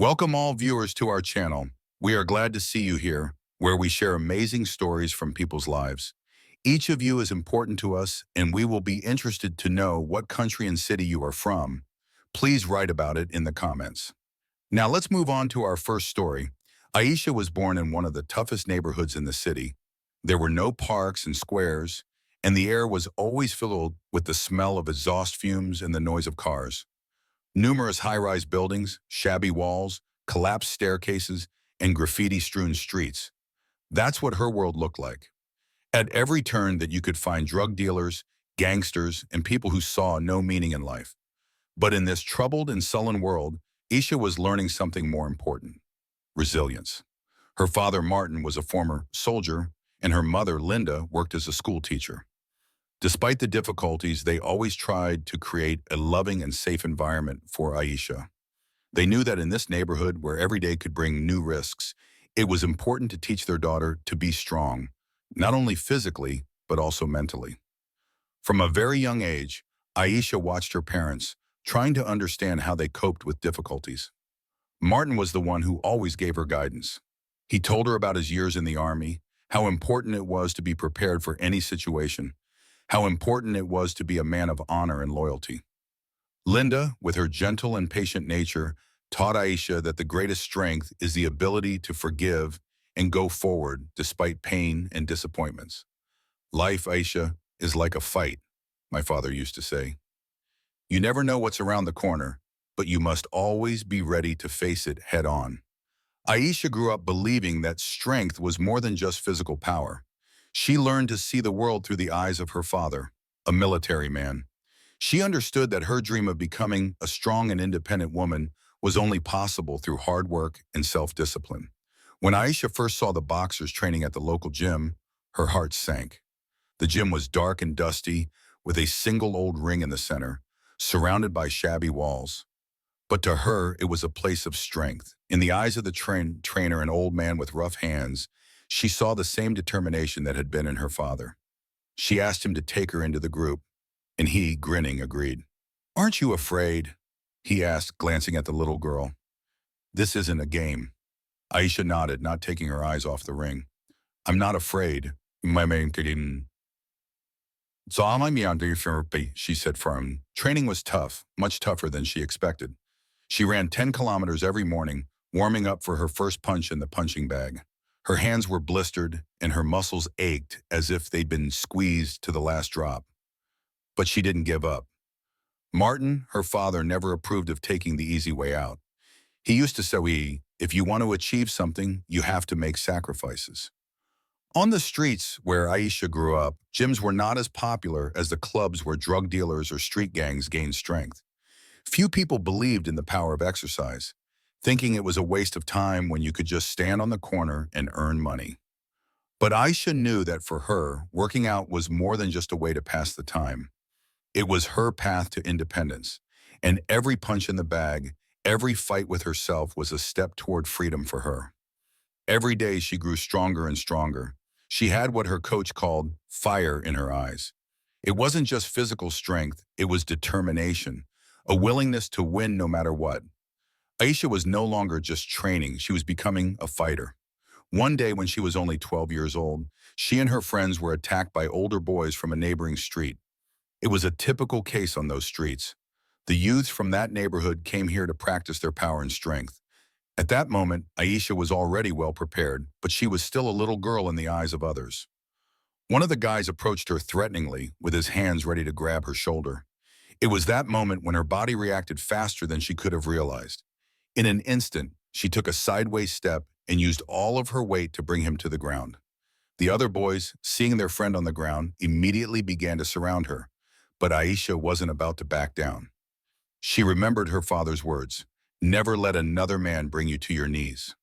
Welcome all viewers to our channel. We are glad to see you here, where we share amazing stories from people's lives. Each of you is important to us, and we will be interested to know what country and city you are from. Please write about it in the comments. Now let's move on to our first story. Aisha was born in one of the toughest neighborhoods in the city. There were no parks and squares, and the air was always filled with the smell of exhaust fumes and the noise of cars. Numerous high-rise buildings, shabby walls, collapsed staircases, and graffiti-strewn streets. That's what her world looked like. At every turn that you could find drug dealers, gangsters, and people who saw no meaning in life. But in this troubled and sullen world, Isha was learning something more important: resilience. Her father, Martin, was a former soldier, and her mother, Linda, worked as a school teacher. Despite the difficulties, they always tried to create a loving and safe environment for Aisha. They knew that in this neighborhood, where every day could bring new risks, it was important to teach their daughter to be strong, not only physically, but also mentally. From a very young age, Aisha watched her parents, trying to understand how they coped with difficulties. Martin was the one who always gave her guidance. He told her about his years in the army, how important it was to be prepared for any situation, how important it was to be a man of honor and loyalty. Linda, with her gentle and patient nature, taught Aisha that the greatest strength is the ability to forgive and go forward despite pain and disappointments. Life, Aisha, is like a fight, my father used to say. You never know what's around the corner, but you must always be ready to face it head on. Aisha grew up believing that strength was more than just physical power. She learned to see the world through the eyes of her father, a military man. She understood that her dream of becoming a strong and independent woman was only possible through hard work and self-discipline. When Aisha first saw the boxers training at the local gym, her heart sank. The gym was dark and dusty, with a single old ring in the center, surrounded by shabby walls. But to her, it was a place of strength. In the eyes of the trainer, an old man with rough hands, she saw the same determination that had been in her father. She asked him to take her into the group, and he, grinning, agreed. "Aren't you afraid?" he asked, glancing at the little girl. "This isn't a game." Aisha nodded, not taking her eyes off the ring. "I'm not afraid. My man couldn't." She said firmly. Training was tough, much tougher than she expected. She ran 10 kilometers every morning, warming up for her first punch in the punching bag. Her hands were blistered, and her muscles ached as if they'd been squeezed to the last drop. But she didn't give up. Martin, her father, never approved of taking the easy way out. He used to say, if you want to achieve something, you have to make sacrifices. On the streets where Aisha grew up, gyms were not as popular as the clubs where drug dealers or street gangs gained strength. Few people believed in the power of exercise, thinking it was a waste of time when you could just stand on the corner and earn money. But Aisha knew that for her, working out was more than just a way to pass the time. It was her path to independence, and every punch in the bag, every fight with herself was a step toward freedom for her. Every day she grew stronger and stronger. She had what her coach called fire in her eyes. It wasn't just physical strength, it was determination, a willingness to win no matter what. Aisha was no longer just training, she was becoming a fighter. One day when she was only 12 years old, she and her friends were attacked by older boys from a neighboring street. It was a typical case on those streets. The youths from that neighborhood came here to practice their power and strength. At that moment, Aisha was already well prepared, but she was still a little girl in the eyes of others. One of the guys approached her threateningly, with his hands ready to grab her shoulder. It was that moment when her body reacted faster than she could have realized. In an instant, she took a sideways step and used all of her weight to bring him to the ground. The other boys, seeing their friend on the ground, immediately began to surround her, but Aisha wasn't about to back down. She remembered her father's words, "Never let another man bring you to your knees."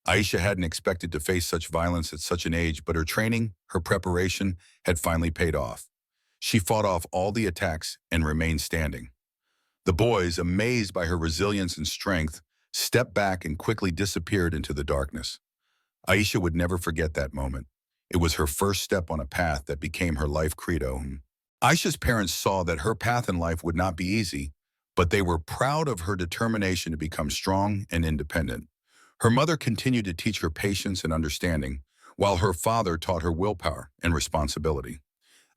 Aisha hadn't expected to face such violence at such an age, but her training, her preparation, had finally paid off. She fought off all the attacks and remained standing. The boys, amazed by her resilience and strength, stepped back and quickly disappeared into the darkness. Aisha would never forget that moment. It was her first step on a path that became her life credo. Aisha's parents saw that her path in life would not be easy, but they were proud of her determination to become strong and independent. Her mother continued to teach her patience and understanding, while her father taught her willpower and responsibility.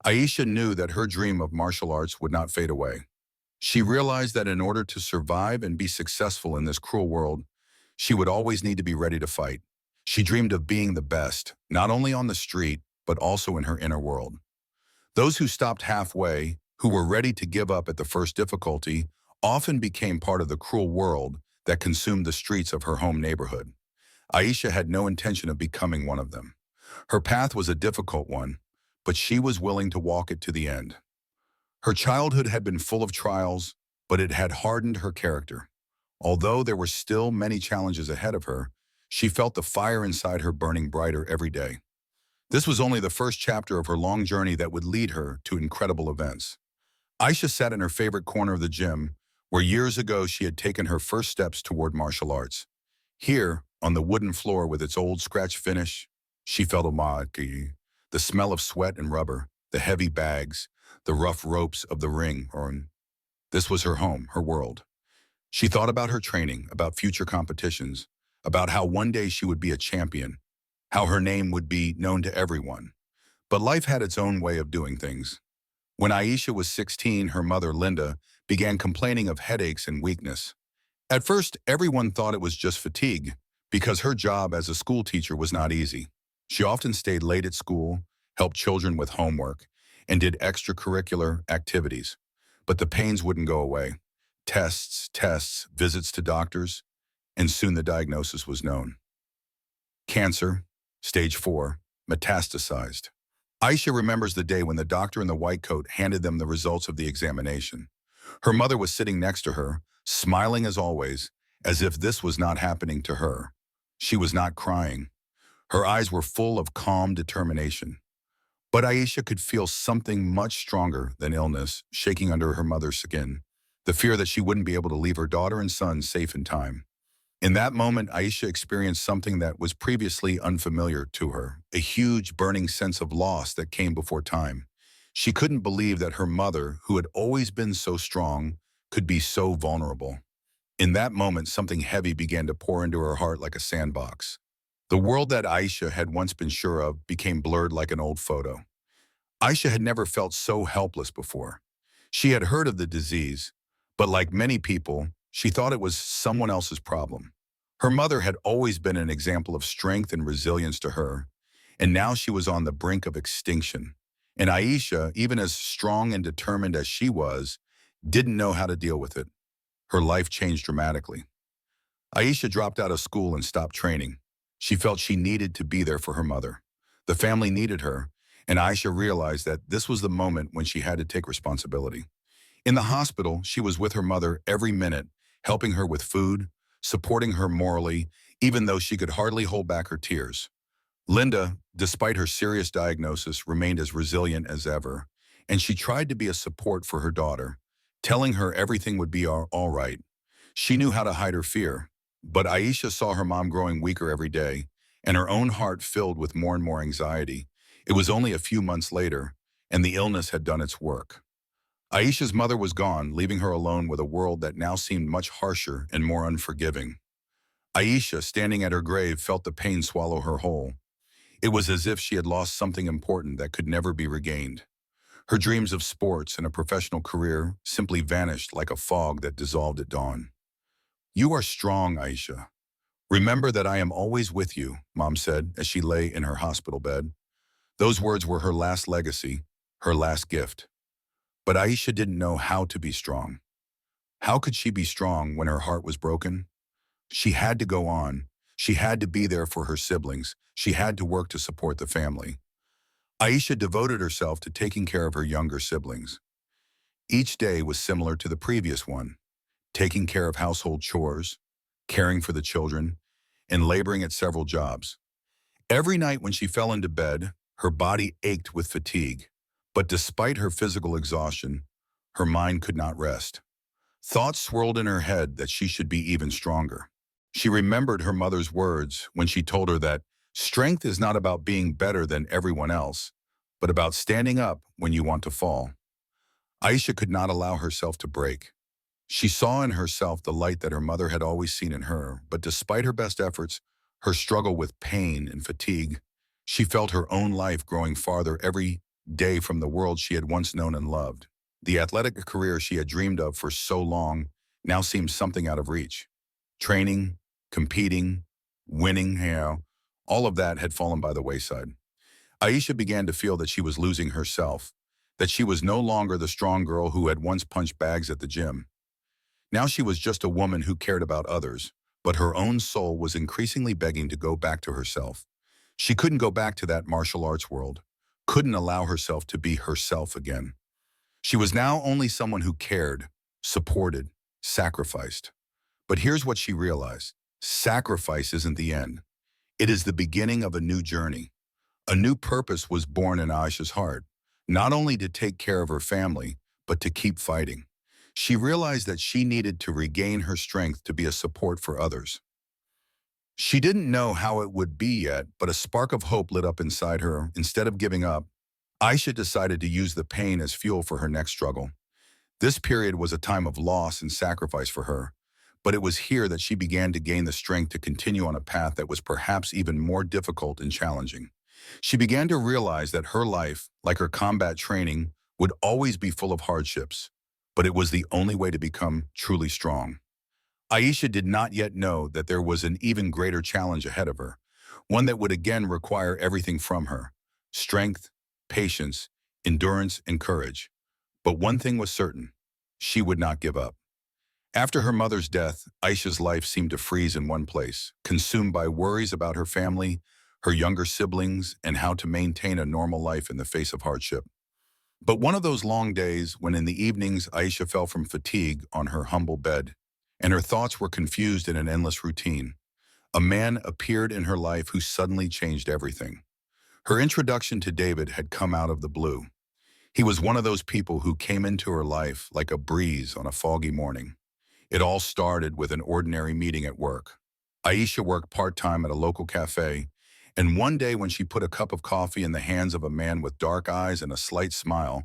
Aisha knew that her dream of martial arts would not fade away. She realized that in order to survive and be successful in this cruel world, she would always need to be ready to fight. She dreamed of being the best, not only on the street, but also in her inner world. Those who stopped halfway, who were ready to give up at the first difficulty, often became part of the cruel world that consumed the streets of her home neighborhood. Aisha had no intention of becoming one of them. Her path was a difficult one, but she was willing to walk it to the end. Her childhood had been full of trials, but it had hardened her character. Although there were still many challenges ahead of her, she felt the fire inside her burning brighter every day. This was only the first chapter of her long journey that would lead her to incredible events. Aisha sat in her favorite corner of the gym, where years ago she had taken her first steps toward martial arts. Here, on the wooden floor with its old scratch finish, she felt umaki, the smell of sweat and rubber, the heavy bags, the rough ropes of the ring. This was her home, her world. She thought about her training, about future competitions, about how one day she would be a champion, how her name would be known to everyone. But life had its own way of doing things. When Aisha was 16, her mother, Linda, began complaining of headaches and weakness. At first, everyone thought it was just fatigue, because her job as a school teacher was not easy. She often stayed late at school, helped children with homework, and did extracurricular activities. But the pains wouldn't go away. Tests, visits to doctors, and soon the diagnosis was known. Cancer, stage 4, metastasized. Aisha remembers the day when the doctor in the white coat handed them the results of the examination. Her mother was sitting next to her, smiling as always, as if this was not happening to her. She was not crying. Her eyes were full of calm determination. But Aisha could feel something much stronger than illness shaking under her mother's skin, the fear that she wouldn't be able to leave her daughter and son safe in time. In that moment, Aisha experienced something that was previously unfamiliar to her, a huge burning sense of loss that came before time. She couldn't believe that her mother, who had always been so strong, could be so vulnerable. In that moment, something heavy began to pour into her heart like a sandbox. The world that Aisha had once been sure of became blurred like an old photo. Aisha had never felt so helpless before. She had heard of the disease, but like many people, she thought it was someone else's problem. Her mother had always been an example of strength and resilience to her, and now she was on the brink of extinction. And Aisha, even as strong and determined as she was, didn't know how to deal with it. Her life changed dramatically. Aisha dropped out of school and stopped training. She felt she needed to be there for her mother. The family needed her, and Aisha realized that this was the moment when she had to take responsibility. In the hospital, she was with her mother every minute, helping her with food, supporting her morally, even though she could hardly hold back her tears. Linda, despite her serious diagnosis, remained as resilient as ever, and she tried to be a support for her daughter, telling her everything would be all right. She knew how to hide her fear, but Aisha saw her mom growing weaker every day, and her own heart filled with more and more anxiety. It was only a few months later, and the illness had done its work. Aisha's mother was gone, leaving her alone with a world that now seemed much harsher and more unforgiving. Aisha, standing at her grave, felt the pain swallow her whole. It was as if she had lost something important that could never be regained. Her dreams of sports and a professional career simply vanished like a fog that dissolved at dawn. "You are strong, Aisha. Remember that I am always with you," Mom said as she lay in her hospital bed. Those words were her last legacy, her last gift. But Aisha didn't know how to be strong. How could she be strong when her heart was broken? She had to go on. She had to be there for her siblings. She had to work to support the family. Aisha devoted herself to taking care of her younger siblings. Each day was similar to the previous one, taking care of household chores, caring for the children, and laboring at several jobs. Every night when she fell into bed, her body ached with fatigue. But despite her physical exhaustion, her mind could not rest. Thoughts swirled in her head that she should be even stronger. She remembered her mother's words when she told her that strength is not about being better than everyone else, but about standing up when you want to fall. Aisha could not allow herself to break. She saw in herself the light that her mother had always seen in her, but despite her best efforts, her struggle with pain and fatigue, she felt her own life growing farther every day from the world she had once known and loved. The athletic career she had dreamed of for so long now seemed something out of reach. Training, competing, winning, all of that had fallen by the wayside. Aisha began to feel that she was losing herself, that she was no longer the strong girl who had once punched bags at the gym. Now she was just a woman who cared about others, but her own soul was increasingly begging to go back to herself. She couldn't go back to that martial arts world, couldn't allow herself to be herself again. She was now only someone who cared, supported, sacrificed. But here's what she realized. Sacrifice isn't the end. It is the beginning of a new journey. A new purpose was born in Aisha's heart, not only to take care of her family, but to keep fighting. She realized that she needed to regain her strength to be a support for others. She didn't know how it would be yet, but a spark of hope lit up inside her. Instead of giving up, Aisha decided to use the pain as fuel for her next struggle. This period was a time of loss and sacrifice for her, but it was here that she began to gain the strength to continue on a path that was perhaps even more difficult and challenging. She began to realize that her life, like her combat training, would always be full of hardships, but it was the only way to become truly strong. Aisha did not yet know that there was an even greater challenge ahead of her, one that would again require everything from her: strength, patience, endurance, and courage. But one thing was certain: she would not give up. After her mother's death, Aisha's life seemed to freeze in one place, consumed by worries about her family, her younger siblings, and how to maintain a normal life in the face of hardship. But one of those long days when in the evenings Aisha fell from fatigue on her humble bed, and her thoughts were confused in an endless routine, a man appeared in her life who suddenly changed everything. Her introduction to David had come out of the blue. He was one of those people who came into her life like a breeze on a foggy morning. It all started with an ordinary meeting at work. Aisha worked part-time at a local cafe, and one day when she put a cup of coffee in the hands of a man with dark eyes and a slight smile,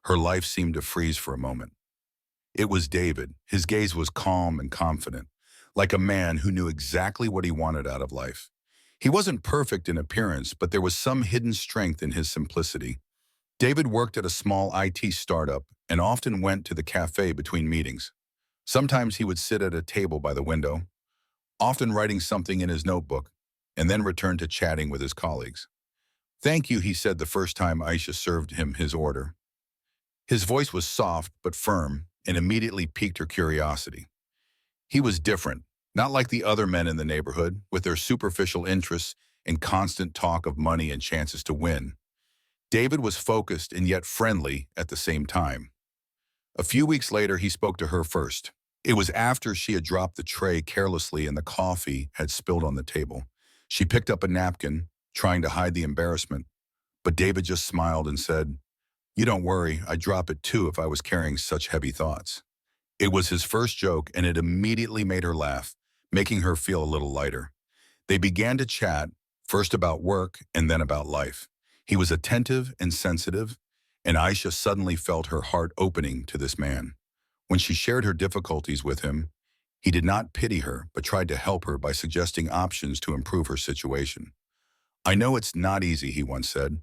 her life seemed to freeze for a moment. It was David. His gaze was calm and confident, like a man who knew exactly what he wanted out of life. He wasn't perfect in appearance, but there was some hidden strength in his simplicity. David worked at a small IT startup and often went to the cafe between meetings. Sometimes he would sit at a table by the window, often writing something in his notebook, and then return to chatting with his colleagues. "Thank you," he said the first time Aisha served him his order. His voice was soft but firm and immediately piqued her curiosity. He was different, not like the other men in the neighborhood, with their superficial interests and constant talk of money and chances to win. David was focused and yet friendly at the same time. A few weeks later, he spoke to her first. It was after she had dropped the tray carelessly and the coffee had spilled on the table. She picked up a napkin, trying to hide the embarrassment, but David just smiled and said, "You don't worry, I'd drop it too if I was carrying such heavy thoughts." It was his first joke, and it immediately made her laugh, making her feel a little lighter. They began to chat, first about work and then about life. He was attentive and sensitive, and Aisha suddenly felt her heart opening to this man. When she shared her difficulties with him, he did not pity her, but tried to help her by suggesting options to improve her situation. "I know it's not easy," he once said,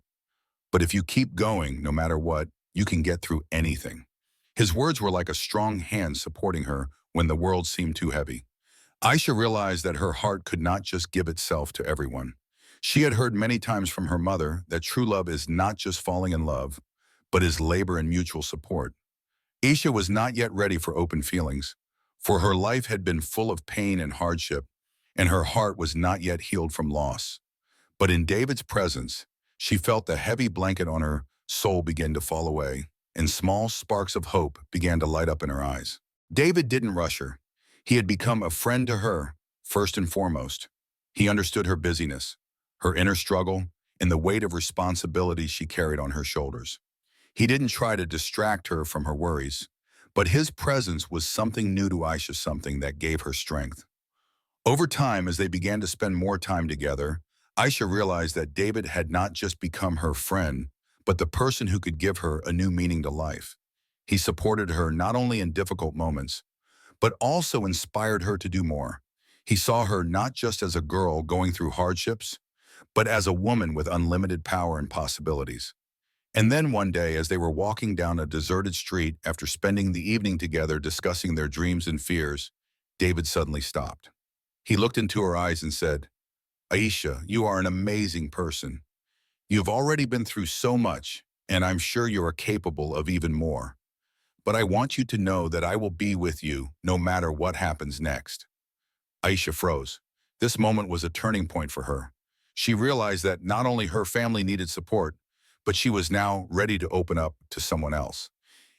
"but if you keep going, no matter what, you can get through anything." His words were like a strong hand supporting her when the world seemed too heavy. Aisha realized that her heart could not just give itself to everyone. She had heard many times from her mother that true love is not just falling in love, but is labor and mutual support. Aisha was not yet ready for open feelings, for her life had been full of pain and hardship, and her heart was not yet healed from loss. But in David's presence, she felt the heavy blanket on her soul begin to fall away, and small sparks of hope began to light up in her eyes. David didn't rush her. He had become a friend to her, first and foremost. He understood her busyness, her inner struggle, and the weight of responsibility she carried on her shoulders. He didn't try to distract her from her worries, but his presence was something new to Aisha, something that gave her strength. Over time, as they began to spend more time together, Aisha realized that David had not just become her friend, but the person who could give her a new meaning to life. He supported her not only in difficult moments, but also inspired her to do more. He saw her not just as a girl going through hardships, but as a woman with unlimited power and possibilities. And then one day, as they were walking down a deserted street after spending the evening together discussing their dreams and fears, David suddenly stopped. He looked into her eyes and said, "Aisha, you are an amazing person. You've already been through so much, and I'm sure you are capable of even more. But I want you to know that I will be with you no matter what happens next." Aisha froze. This moment was a turning point for her. She realized that not only her family needed support, but she was now ready to open up to someone else.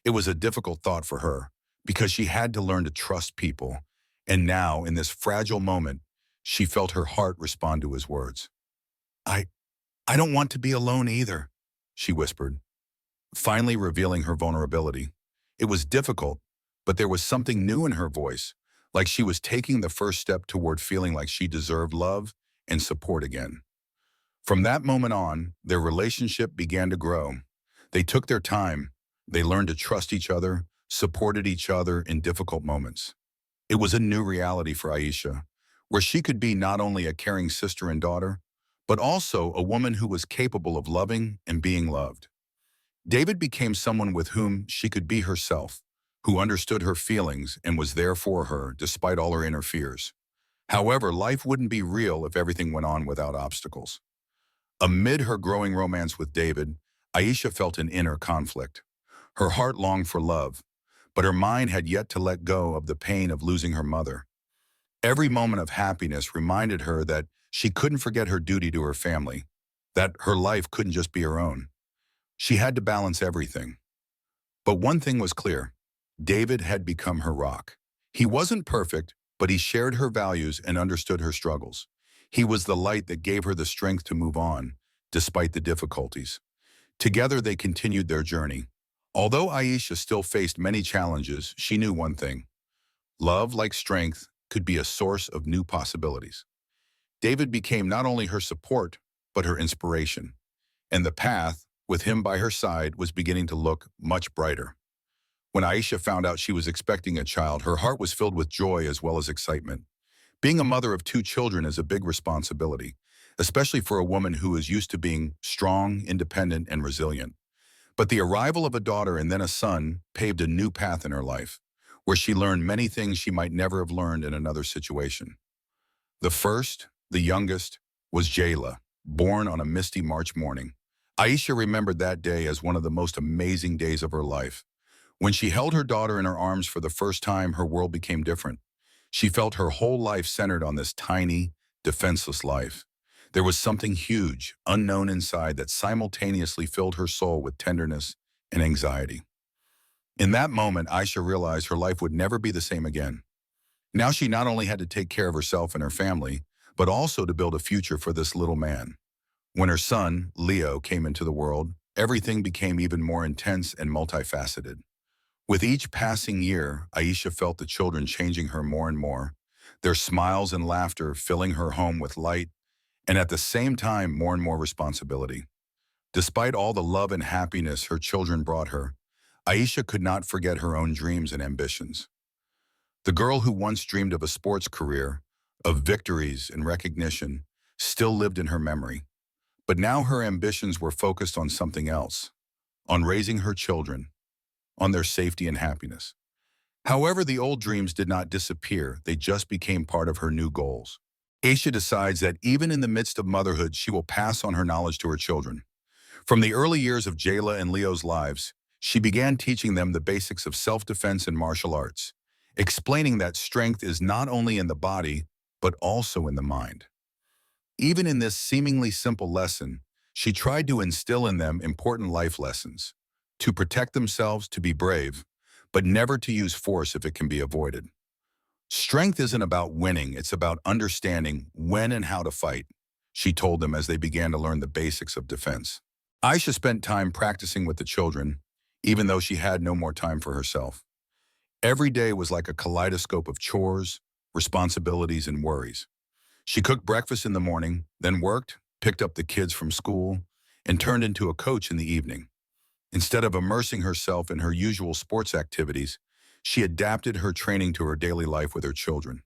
It was a difficult thought for her because she had to learn to trust people. And now, in this fragile moment, she felt her heart respond to his words. I, I don't want to be alone either," she whispered, finally revealing her vulnerability. It was difficult, but there was something new in her voice, like she was taking the first step toward feeling like she deserved love and support again. From that moment on, their relationship began to grow. They took their time. They learned to trust each other, supported each other in difficult moments. It was a new reality for Aisha, where she could be not only a caring sister and daughter, but also a woman who was capable of loving and being loved. David became someone with whom she could be herself, who understood her feelings and was there for her despite all her inner fears. However, life wouldn't be real if everything went on without obstacles. Amid her growing romance with David, Aisha felt an inner conflict. Her heart longed for love, but her mind had yet to let go of the pain of losing her mother. Every moment of happiness reminded her that she couldn't forget her duty to her family, that her life couldn't just be her own. She had to balance everything. But one thing was clear. David had become her rock. He wasn't perfect, but he shared her values and understood her struggles. He was the light that gave her the strength to move on, despite the difficulties. Together they continued their journey. Although Aisha still faced many challenges, she knew one thing. Love, like strength, could be a source of new possibilities. David became not only her support, but her inspiration. And the path, with him by her side, was beginning to look much brighter. When Aisha found out she was expecting a child, her heart was filled with joy as well as excitement. Being a mother of two children is a big responsibility, especially for a woman who is used to being strong, independent, and resilient. But the arrival of a daughter and then a son paved a new path in her life, where she learned many things she might never have learned in another situation. The first, the youngest, was Jayla, born on a misty March morning. Aisha remembered that day as one of the most amazing days of her life. When she held her daughter in her arms for the first time, her world became different. She felt her whole life centered on this tiny, defenseless life. There was something huge, unknown inside that simultaneously filled her soul with tenderness and anxiety. In that moment, Aisha realized her life would never be the same again. Now she not only had to take care of herself and her family, but also to build a future for this little man. When her son, Leo, came into the world, everything became even more intense and multifaceted. With each passing year, Aisha felt the children changing her more and more, their smiles and laughter filling her home with light, and at the same time, more and more responsibility. Despite all the love and happiness her children brought her, Aisha could not forget her own dreams and ambitions. The girl who once dreamed of a sports career, of victories and recognition, still lived in her memory. But now her ambitions were focused on something else, on raising her children, on their safety and happiness. However, the old dreams did not disappear, they just became part of her new goals. Aisha decides that even in the midst of motherhood, she will pass on her knowledge to her children. From the early years of Jayla and Leo's lives, she began teaching them the basics of self-defense and martial arts, explaining that strength is not only in the body, but also in the mind. Even in this seemingly simple lesson, she tried to instill in them important life lessons, to protect themselves, to be brave, but never to use force if it can be avoided. Strength isn't about winning, it's about understanding when and how to fight, she told them as they began to learn the basics of defense. Aisha spent time practicing with the children, even though she had no more time for herself. Every day was like a kaleidoscope of chores, responsibilities, and worries. She cooked breakfast in the morning, then worked, picked up the kids from school, and turned into a coach in the evening. Instead of immersing herself in her usual sports activities, She adapted her training to her daily life with her children.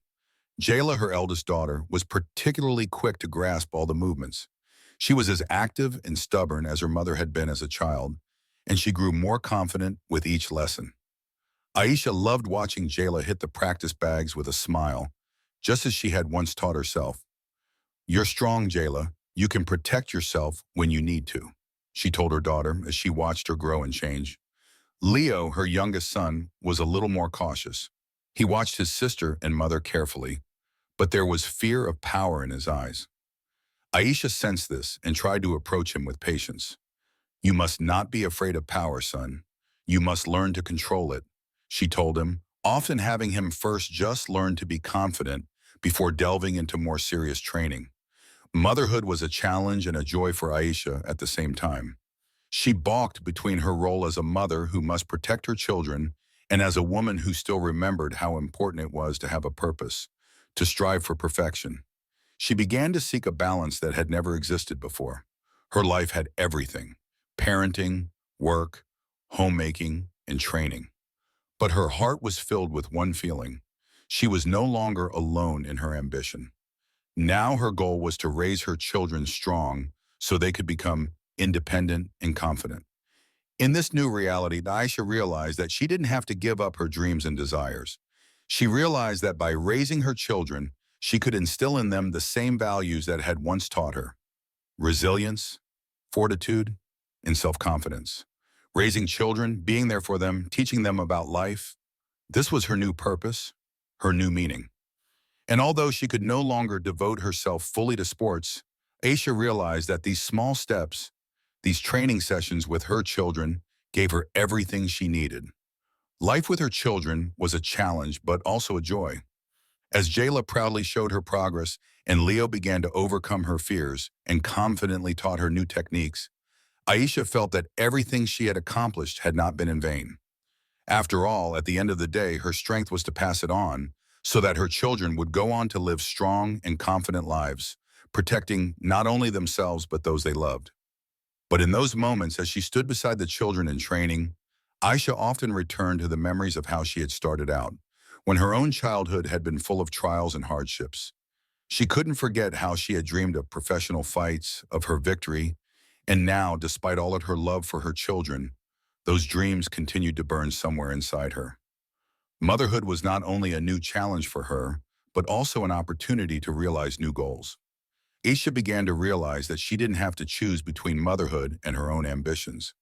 Jayla, her eldest daughter, was particularly quick to grasp all the movements. She was as active and stubborn as her mother had been as a child, and she grew more confident with each lesson. Aisha loved watching Jayla hit the practice bags with a smile, just as she had once taught herself. "You're strong, Jayla. You can protect yourself when you need to," she told her daughter as she watched her grow and change. Leo, her youngest son, was a little more cautious. He watched his sister and mother carefully, but there was fear of power in his eyes. Aisha sensed this and tried to approach him with patience. "You must not be afraid of power, son. You must learn to control it," she told him, often having him first just learn to be confident before delving into more serious training. Motherhood was a challenge and a joy for Aisha at the same time. She balked between her role as a mother who must protect her children and as a woman who still remembered how important it was to have a purpose, to strive for perfection. She began to seek a balance that had never existed before. Her life had everything: parenting, work, homemaking, and training. But her heart was filled with one feeling. She was no longer alone in her ambition. Now her goal was to raise her children strong so they could become independent and confident. In this new reality, Aisha realized that she didn't have to give up her dreams and desires. She realized that by raising her children, she could instill in them the same values that had once taught her: resilience, fortitude, and self-confidence. Raising children, being there for them, teaching them about life, this was her new purpose, her new meaning. And although she could no longer devote herself fully to sports, Aisha realized that these small steps, these training sessions with her children, gave her everything she needed. Life with her children was a challenge, but also a joy. As Jayla proudly showed her progress and Leo began to overcome her fears and confidently taught her new techniques, Aisha felt that everything she had accomplished had not been in vain. After all, at the end of the day, her strength was to pass it on so that her children would go on to live strong and confident lives, protecting not only themselves but those they loved. But in those moments, as she stood beside the children in training, Aisha often returned to the memories of how she had started out, when her own childhood had been full of trials and hardships. She couldn't forget how she had dreamed of professional fights, of her victory, and now, despite all of her love for her children, those dreams continued to burn somewhere inside her. Motherhood was not only a new challenge for her, but also an opportunity to realize new goals. Aisha began to realize that she didn't have to choose between motherhood and her own ambitions.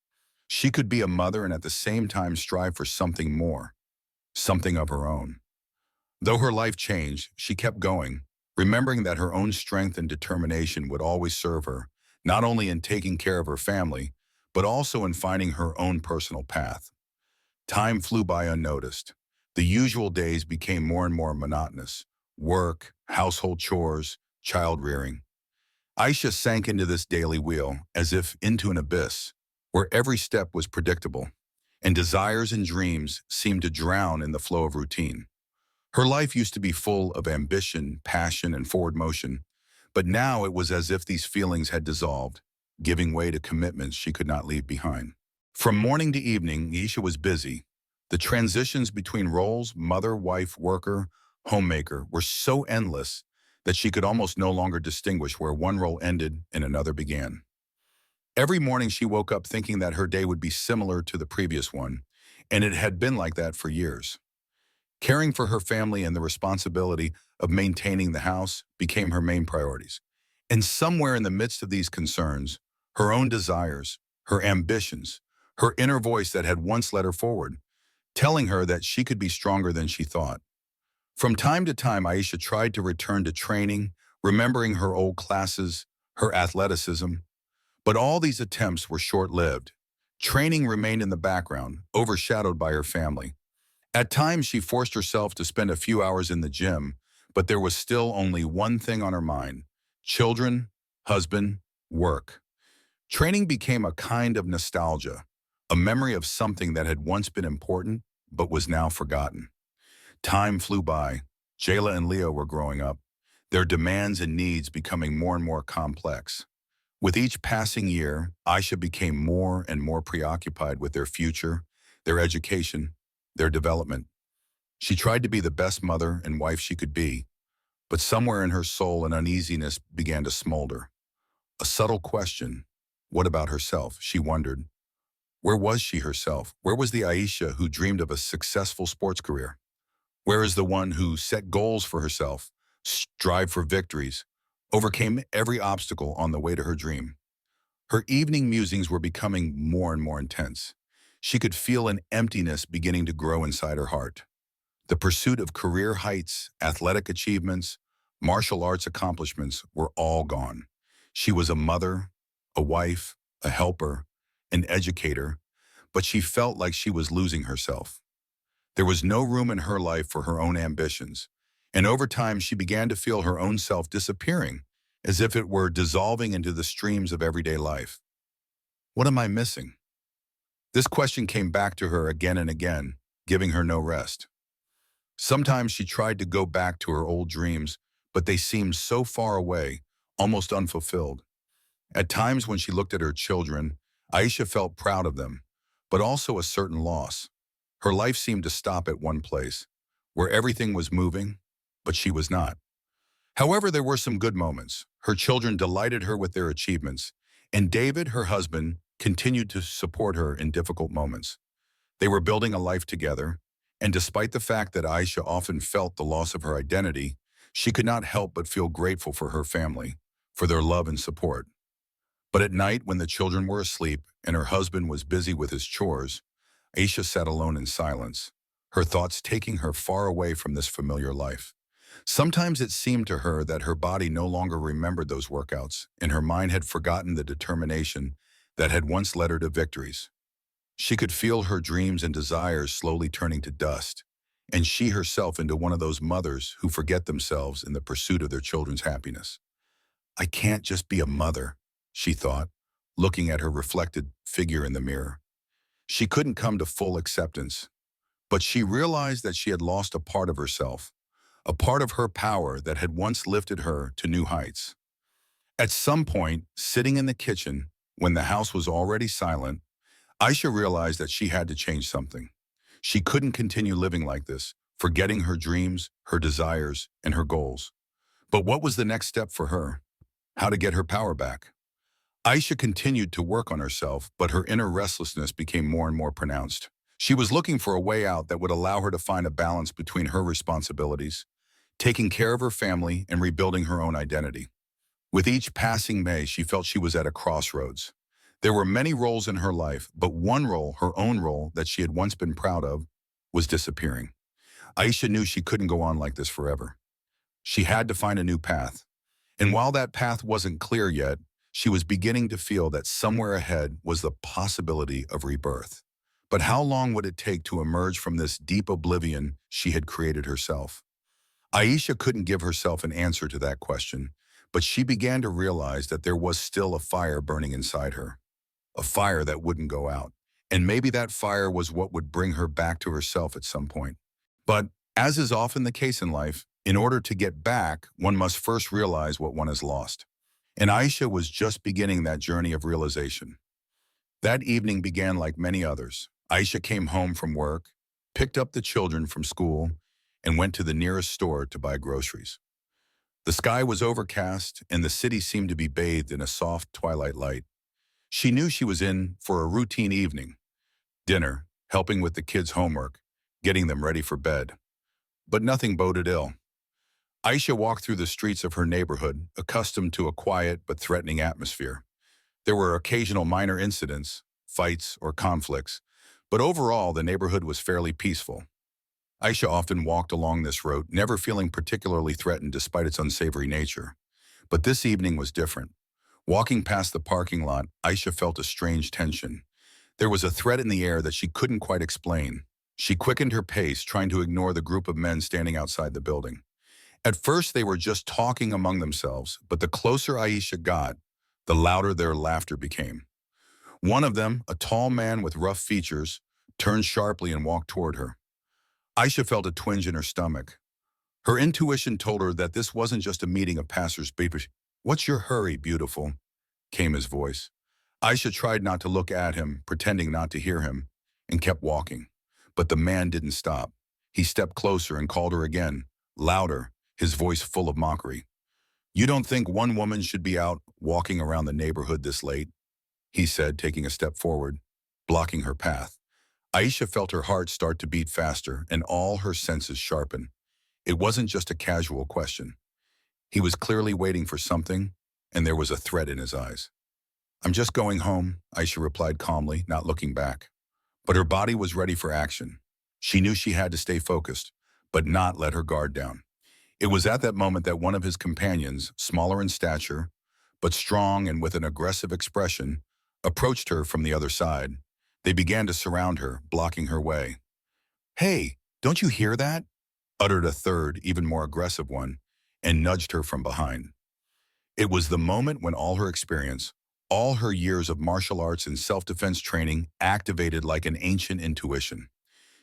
She could be a mother and at the same time strive for something more, something of her own. Though her life changed, she kept going, remembering that her own strength and determination would always serve her, not only in taking care of her family, but also in finding her own personal path. Time flew by unnoticed. The usual days became more and more monotonous: work, household chores, child rearing. Aisha sank into this daily wheel, as if into an abyss, where every step was predictable, and desires and dreams seemed to drown in the flow of routine. Her life used to be full of ambition, passion, and forward motion, but now it was as if these feelings had dissolved, giving way to commitments she could not leave behind. From morning to evening, Aisha was busy. The transitions between roles, mother, wife, worker, homemaker, were so endless that she could almost no longer distinguish where one role ended and another began. Every morning she woke up thinking that her day would be similar to the previous one, and it had been like that for years. Caring for her family and the responsibility of maintaining the house became her main priorities. And somewhere in the midst of these concerns, her own desires, her ambitions, her inner voice that had once led her forward, telling her that she could be stronger than she thought. From time to time, Aisha tried to return to training, remembering her old classes, her athleticism. But all these attempts were short-lived. Training remained in the background, overshadowed by her family. At times, she forced herself to spend a few hours in the gym, but there was still only one thing on her mind: children, husband, work. Training became a kind of nostalgia, a memory of something that had once been important, but was now forgotten. Time flew by. Jayla and Leo were growing up, their demands and needs becoming more and more complex. With each passing year, Aisha became more and more preoccupied with their future, their education, their development. She tried to be the best mother and wife she could be, but somewhere in her soul an uneasiness began to smolder. A subtle question. What about herself? She wondered. Where was she herself? Where was the Aisha who dreamed of a successful sports career? Where is the one who set goals for herself, strived for victories, overcame every obstacle on the way to her dream? Her evening musings were becoming more and more intense. She could feel an emptiness beginning to grow inside her heart. The pursuit of career heights, athletic achievements, martial arts accomplishments were all gone. She was a mother, a wife, a helper, an educator, but she felt like she was losing herself. There was no room in her life for her own ambitions, and over time she began to feel her own self disappearing, as if it were dissolving into the streams of everyday life. What am I missing? This question came back to her again and again, giving her no rest. Sometimes she tried to go back to her old dreams, but they seemed so far away, almost unfulfilled. At times when she looked at her children, Aisha felt proud of them, but also a certain loss. Her life seemed to stop at one place, where everything was moving, but she was not. However, there were some good moments. Her children delighted her with their achievements, and David, her husband, continued to support her in difficult moments. They were building a life together, and despite the fact that Aisha often felt the loss of her identity, she could not help but feel grateful for her family, for their love and support. But at night, when the children were asleep and her husband was busy with his chores, Aisha sat alone in silence, her thoughts taking her far away from this familiar life. Sometimes it seemed to her that her body no longer remembered those workouts, and her mind had forgotten the determination that had once led her to victories. She could feel her dreams and desires slowly turning to dust, and she herself into one of those mothers who forget themselves in the pursuit of their children's happiness. I can't just be a mother, she thought, looking at her reflected figure in the mirror. She couldn't come to full acceptance, but she realized that she had lost a part of herself, a part of her power that had once lifted her to new heights. At some point, sitting in the kitchen, when the house was already silent, Aisha realized that she had to change something. She couldn't continue living like this, forgetting her dreams, her desires, and her goals. But what was the next step for her? How to get her power back? Aisha continued to work on herself, but her inner restlessness became more and more pronounced. She was looking for a way out that would allow her to find a balance between her responsibilities, taking care of her family, and rebuilding her own identity. With each passing May, she felt she was at a crossroads. There were many roles in her life, but one role, her own role, that she had once been proud of, was disappearing. Aisha knew she couldn't go on like this forever. She had to find a new path. And while that path wasn't clear yet, she was beginning to feel that somewhere ahead was the possibility of rebirth. But how long would it take to emerge from this deep oblivion she had created herself? Aisha couldn't give herself an answer to that question, but she began to realize that there was still a fire burning inside her, a fire that wouldn't go out. And maybe that fire was what would bring her back to herself at some point. But as is often the case in life, in order to get back, one must first realize what one has lost. And Aisha was just beginning that journey of realization. That evening began like many others. Aisha came home from work, picked up the children from school, and went to the nearest store to buy groceries. The sky was overcast, and the city seemed to be bathed in a soft twilight light. She knew she was in for a routine evening, dinner, helping with the kids' homework, getting them ready for bed. But nothing boded ill. Aisha walked through the streets of her neighborhood, accustomed to a quiet but threatening atmosphere. There were occasional minor incidents, fights, or conflicts, but overall the neighborhood was fairly peaceful. Aisha often walked along this road, never feeling particularly threatened despite its unsavory nature. But this evening was different. Walking past the parking lot, Aisha felt a strange tension. There was a threat in the air that she couldn't quite explain. She quickened her pace, trying to ignore the group of men standing outside the building. At first, they were just talking among themselves, but the closer Aisha got, the louder their laughter became. One of them, a tall man with rough features, turned sharply and walked toward her. Aisha felt a twinge in her stomach. Her intuition told her that this wasn't just a meeting of passers-by. "What's your hurry, beautiful?" came his voice. Aisha tried not to look at him, pretending not to hear him, and kept walking. But the man didn't stop. He stepped closer and called her again, louder, his voice full of mockery. "You don't think one woman should be out walking around the neighborhood this late?" he said, taking a step forward, blocking her path. Aisha felt her heart start to beat faster and all her senses sharpen. It wasn't just a casual question. He was clearly waiting for something, and there was a threat in his eyes. "I'm just going home," Aisha replied calmly, not looking back. But her body was ready for action. She knew she had to stay focused, but not let her guard down. It was at that moment that one of his companions, smaller in stature, but strong and with an aggressive expression, approached her from the other side. They began to surround her, blocking her way. "Hey, don't you hear that?" uttered a third, even more aggressive one, and nudged her from behind. It was the moment when all her experience, all her years of martial arts and self-defense training activated like an ancient intuition.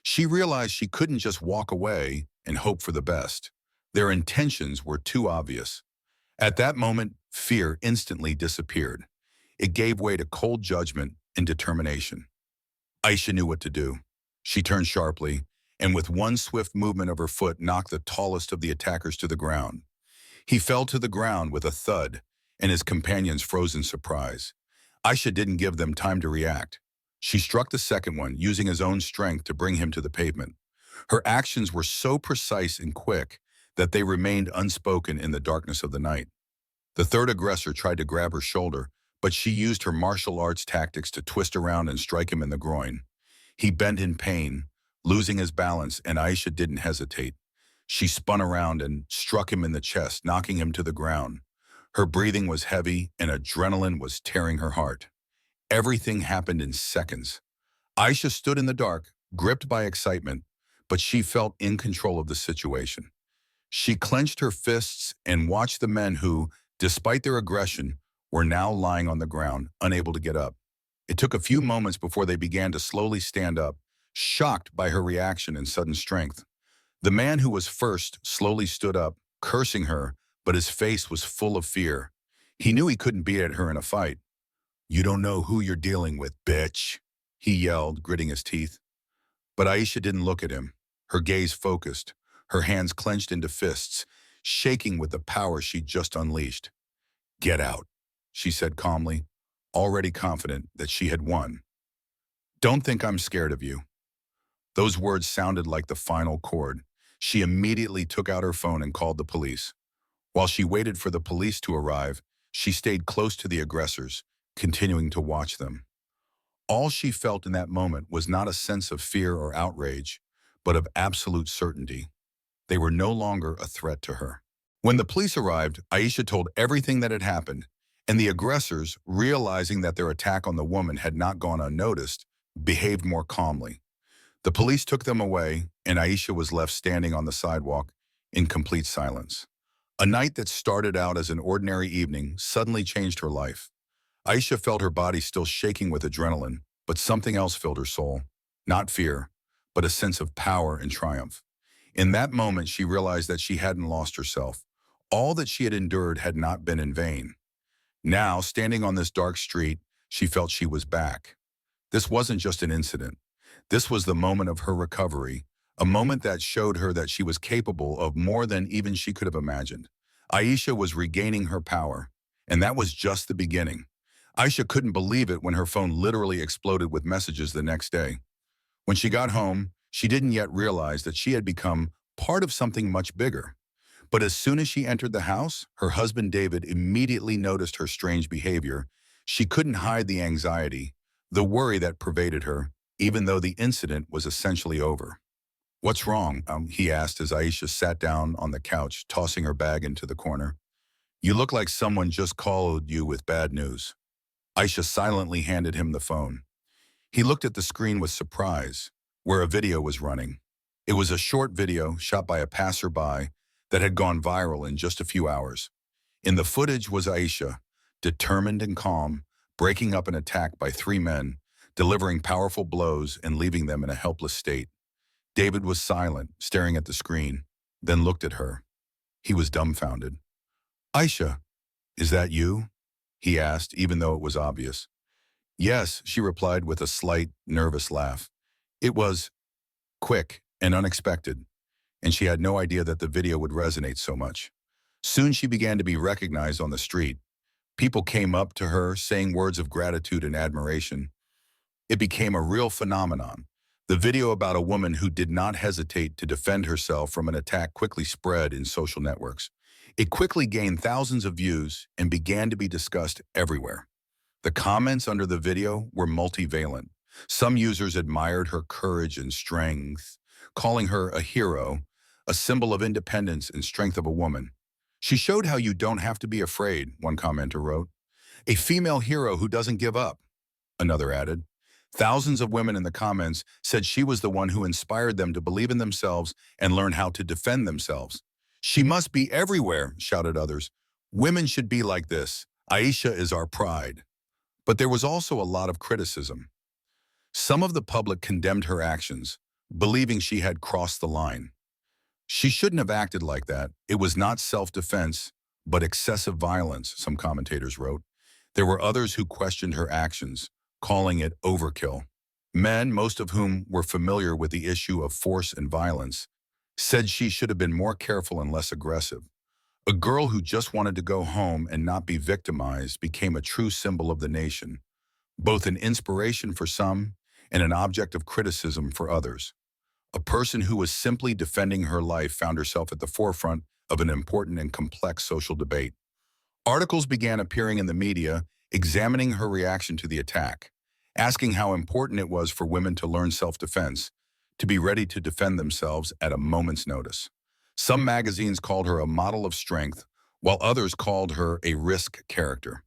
She realized she couldn't just walk away and hope for the best. Their intentions were too obvious. At that moment, fear instantly disappeared. It gave way to cold judgment and determination. Aisha knew what to do. She turned sharply, and with one swift movement of her foot knocked the tallest of the attackers to the ground. He fell to the ground with a thud, and his companions froze in surprise. Aisha didn't give them time to react. She struck the second one, using his own strength to bring him to the pavement. Her actions were so precise and quick that they remained unspoken in the darkness of the night. The third aggressor tried to grab her shoulder, but she used her martial arts tactics to twist around and strike him in the groin. He bent in pain, losing his balance, and Aisha didn't hesitate. She spun around and struck him in the chest, knocking him to the ground. Her breathing was heavy and adrenaline was tearing her heart. Everything happened in seconds. Aisha stood in the dark, gripped by excitement, but she felt in control of the situation. She clenched her fists and watched the men who, despite their aggression, were now lying on the ground, unable to get up. It took a few moments before they began to slowly stand up, shocked by her reaction and sudden strength. The man who was first slowly stood up, cursing her, but his face was full of fear. He knew he couldn't beat at her in a fight. "You don't know who you're dealing with, bitch," he yelled, gritting his teeth. But Aisha didn't look at him. Her gaze focused, her hands clenched into fists, shaking with the power she'd just unleashed. "Get out," she said calmly, already confident that she had won. "Don't think I'm scared of you." Those words sounded like the final chord. She immediately took out her phone and called the police. While she waited for the police to arrive, she stayed close to the aggressors, continuing to watch them. All she felt in that moment was not a sense of fear or outrage, but of absolute certainty. They were no longer a threat to her. When the police arrived, Aisha told everything that had happened, and the aggressors, realizing that their attack on the woman had not gone unnoticed, behaved more calmly. The police took them away, and Aisha was left standing on the sidewalk in complete silence. A night that started out as an ordinary evening suddenly changed her life. Aisha felt her body still shaking with adrenaline, but something else filled her soul. Not fear, but a sense of power and triumph. In that moment, she realized that she hadn't lost herself. All that she had endured had not been in vain. Now, standing on this dark street, she felt she was back. This wasn't just an incident. This was the moment of her recovery, a moment that showed her that she was capable of more than even she could have imagined. Aisha was regaining her power, and that was just the beginning. Aisha couldn't believe it when her phone literally exploded with messages the next day. When she got home, she didn't yet realize that she had become part of something much bigger. But as soon as she entered the house, her husband David immediately noticed her strange behavior. She couldn't hide the anxiety, the worry that pervaded her, even though the incident was essentially over. "What's wrong?" he asked as Aisha sat down on the couch, tossing her bag into the corner. "You look like someone just called you with bad news." Aisha silently handed him the phone. He looked at the screen with surprise, where a video was running. It was a short video shot by a passerby that had gone viral in just a few hours. In the footage was Aisha, determined and calm, breaking up an attack by three men, delivering powerful blows and leaving them in a helpless state. David was silent, staring at the screen, then looked at her. He was dumbfounded. "Aisha, is that you?" he asked, even though it was obvious. "Yes," she replied with a slight, nervous laugh. "It was quick, and unexpected, and she had no idea that the video would resonate so much. Soon she began to be recognized on the street. People came up to her saying words of gratitude and admiration. It became a real phenomenon. The video about a woman who did not hesitate to defend herself from an attack quickly spread in social networks. It quickly gained thousands of views and began to be discussed everywhere. The comments under the video were multivalent. Some users admired her courage and strength, calling her a hero, a symbol of independence and strength of a woman. She showed how you don't have to be afraid, one commenter wrote. A female hero who doesn't give up, another added. Thousands of women in the comments said she was the one who inspired them to believe in themselves and learn how to defend themselves. She must be everywhere, shouted others. Women should be like this. Aisha is our pride. But there was also a lot of criticism. Some of the public condemned her actions, believing she had crossed the line. She shouldn't have acted like that. It was not self-defense, but excessive violence, some commentators wrote. There were others who questioned her actions, calling it overkill. Men, most of whom were familiar with the issue of force and violence, said she should have been more careful and less aggressive. A girl who just wanted to go home and not be victimized became a true symbol of the nation, both an inspiration for some and an object of criticism for others. A person who was simply defending her life found herself at the forefront of an important and complex social debate. Articles began appearing in the media examining her reaction to the attack, asking how important it was for women to learn self-defense, to be ready to defend themselves at a moment's notice. Some magazines called her a model of strength, while others called her a risk character.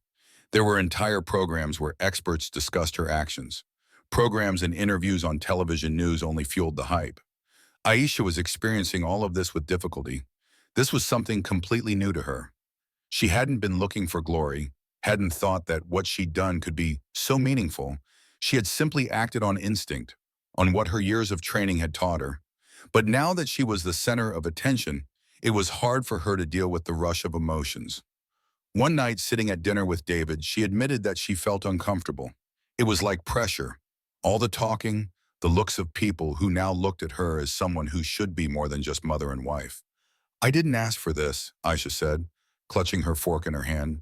There were entire programs where experts discussed her actions. Programs and interviews on television news only fueled the hype. Aisha was experiencing all of this with difficulty. This was something completely new to her. She hadn't been looking for glory, hadn't thought that what she'd done could be so meaningful. She had simply acted on instinct, on what her years of training had taught her. But now that she was the center of attention, it was hard for her to deal with the rush of emotions. One night, sitting at dinner with David, she admitted that she felt uncomfortable. It was like pressure. All the talking, the looks of people who now looked at her as someone who should be more than just mother and wife. I didn't ask for this, Aisha said, clutching her fork in her hand.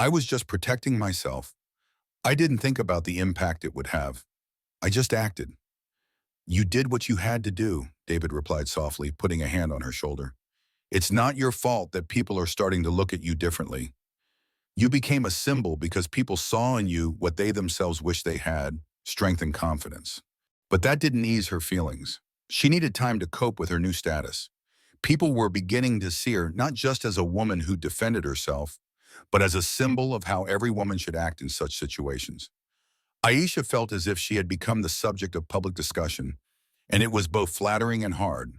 I was just protecting myself. I didn't think about the impact it would have. I just acted. You did what you had to do, David replied softly, putting a hand on her shoulder. It's not your fault that people are starting to look at you differently. You became a symbol because people saw in you what they themselves wished they had, strength and confidence. But that didn't ease her feelings. She needed time to cope with her new status. People were beginning to see her not just as a woman who defended herself, but as a symbol of how every woman should act in such situations. Aisha felt as if she had become the subject of public discussion, and it was both flattering and hard.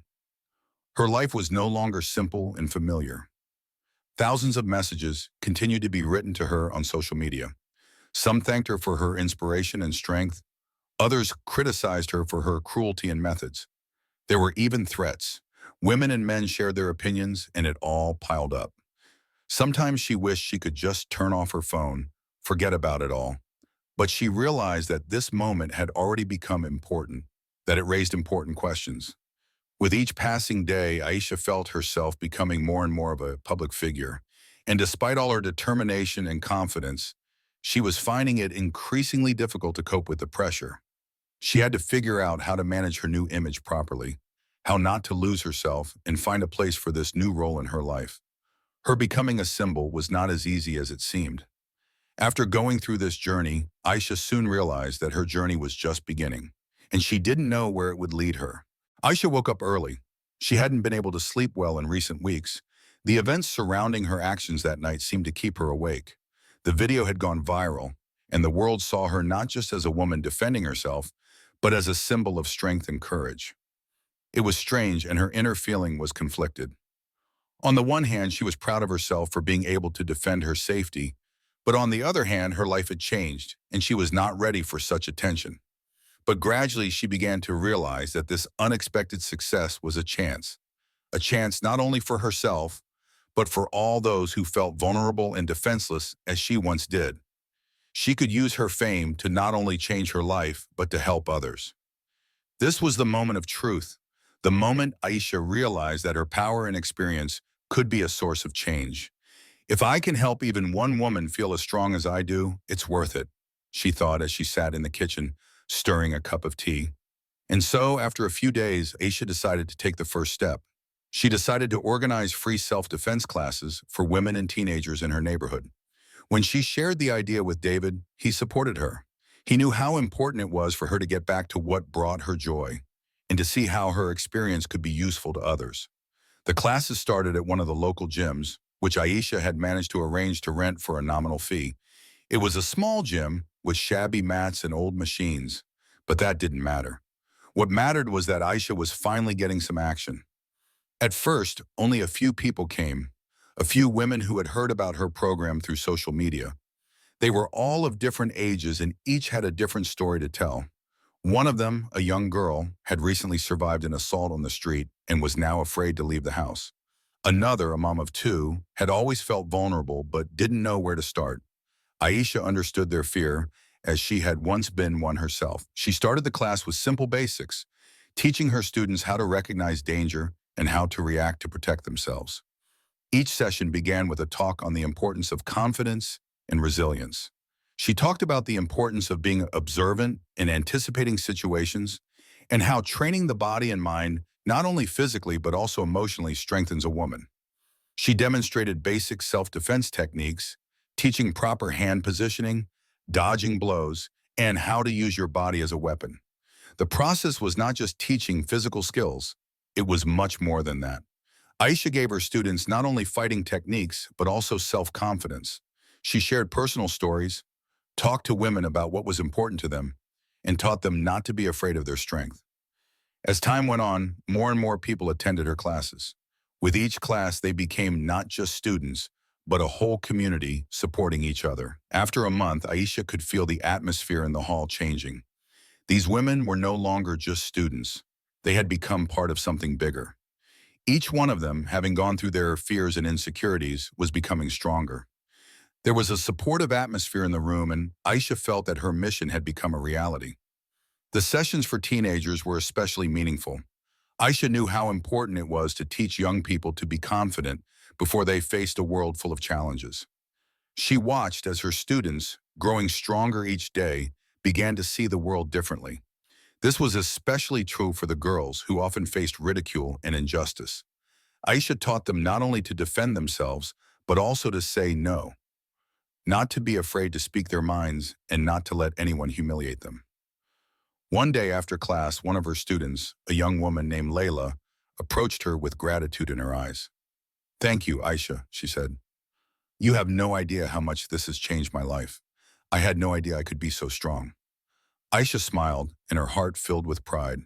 Her life was no longer simple and familiar. Thousands of messages continued to be written to her on social media. Some thanked her for her inspiration and strength. Others criticized her for her cruelty and methods. There were even threats. Women and men shared their opinions, and it all piled up. Sometimes she wished she could just turn off her phone, forget about it all. But she realized that this moment had already become important, that it raised important questions. With each passing day, Aisha felt herself becoming more and more of a public figure. And despite all her determination and confidence, she was finding it increasingly difficult to cope with the pressure. She had to figure out how to manage her new image properly, how not to lose herself and find a place for this new role in her life. Her becoming a symbol was not as easy as it seemed. After going through this journey, Aisha soon realized that her journey was just beginning, and she didn't know where it would lead her. Aisha woke up early. She hadn't been able to sleep well in recent weeks. The events surrounding her actions that night seemed to keep her awake. The video had gone viral, and the world saw her not just as a woman defending herself, but as a symbol of strength and courage. It was strange, and her inner feeling was conflicted. On the one hand, she was proud of herself for being able to defend her safety, but on the other hand, her life had changed, and she was not ready for such attention. But gradually, she began to realize that this unexpected success was a chance not only for herself, but for all those who felt vulnerable and defenseless as she once did. She could use her fame to not only change her life, but to help others. This was the moment of truth, the moment Aisha realized that her power and experience could be a source of change. If I can help even one woman feel as strong as I do, it's worth it, she thought as she sat in the kitchen, stirring a cup of tea. And so, after a few days, Aisha decided to take the first step. She decided to organize free self-defense classes for women and teenagers in her neighborhood. When she shared the idea with David, he supported her. He knew how important it was for her to get back to what brought her joy and to see how her experience could be useful to others. The classes started at one of the local gyms, which Aisha had managed to arrange to rent for a nominal fee. It was a small gym with shabby mats and old machines, but that didn't matter. What mattered was that Aisha was finally getting some action. At first, only a few people came, a few women who had heard about her program through social media. They were all of different ages and each had a different story to tell. One of them, a young girl, had recently survived an assault on the street and was now afraid to leave the house. Another, a mom of two, had always felt vulnerable but didn't know where to start. Aisha understood their fear as she had once been one herself. She started the class with simple basics, teaching her students how to recognize danger and how to react to protect themselves. Each session began with a talk on the importance of confidence and resilience. She talked about the importance of being observant and anticipating situations, and how training the body and mind, not only physically but also emotionally, strengthens a woman. She demonstrated basic self-defense techniques, teaching proper hand positioning, dodging blows, and how to use your body as a weapon. The process was not just teaching physical skills, it was much more than that. Aisha gave her students not only fighting techniques, but also self-confidence. She shared personal stories, talked to women about what was important to them, and taught them not to be afraid of their strength. As time went on, more and more people attended her classes. With each class, they became not just students, but a whole community supporting each other. After a month, Aisha could feel the atmosphere in the hall changing. These women were no longer just students. They had become part of something bigger. Each one of them, having gone through their fears and insecurities, was becoming stronger. There was a supportive atmosphere in the room, and Aisha felt that her mission had become a reality. The sessions for teenagers were especially meaningful. Aisha knew how important it was to teach young people to be confident before they faced a world full of challenges. She watched as her students, growing stronger each day, began to see the world differently. This was especially true for the girls who often faced ridicule and injustice. Aisha taught them not only to defend themselves, but also to say no, not to be afraid to speak their minds, and not to let anyone humiliate them. One day after class, one of her students, a young woman named Layla, approached her with gratitude in her eyes. "Thank you, Aisha," she said. "You have no idea how much this has changed my life. I had no idea I could be so strong." Aisha smiled, and her heart filled with pride.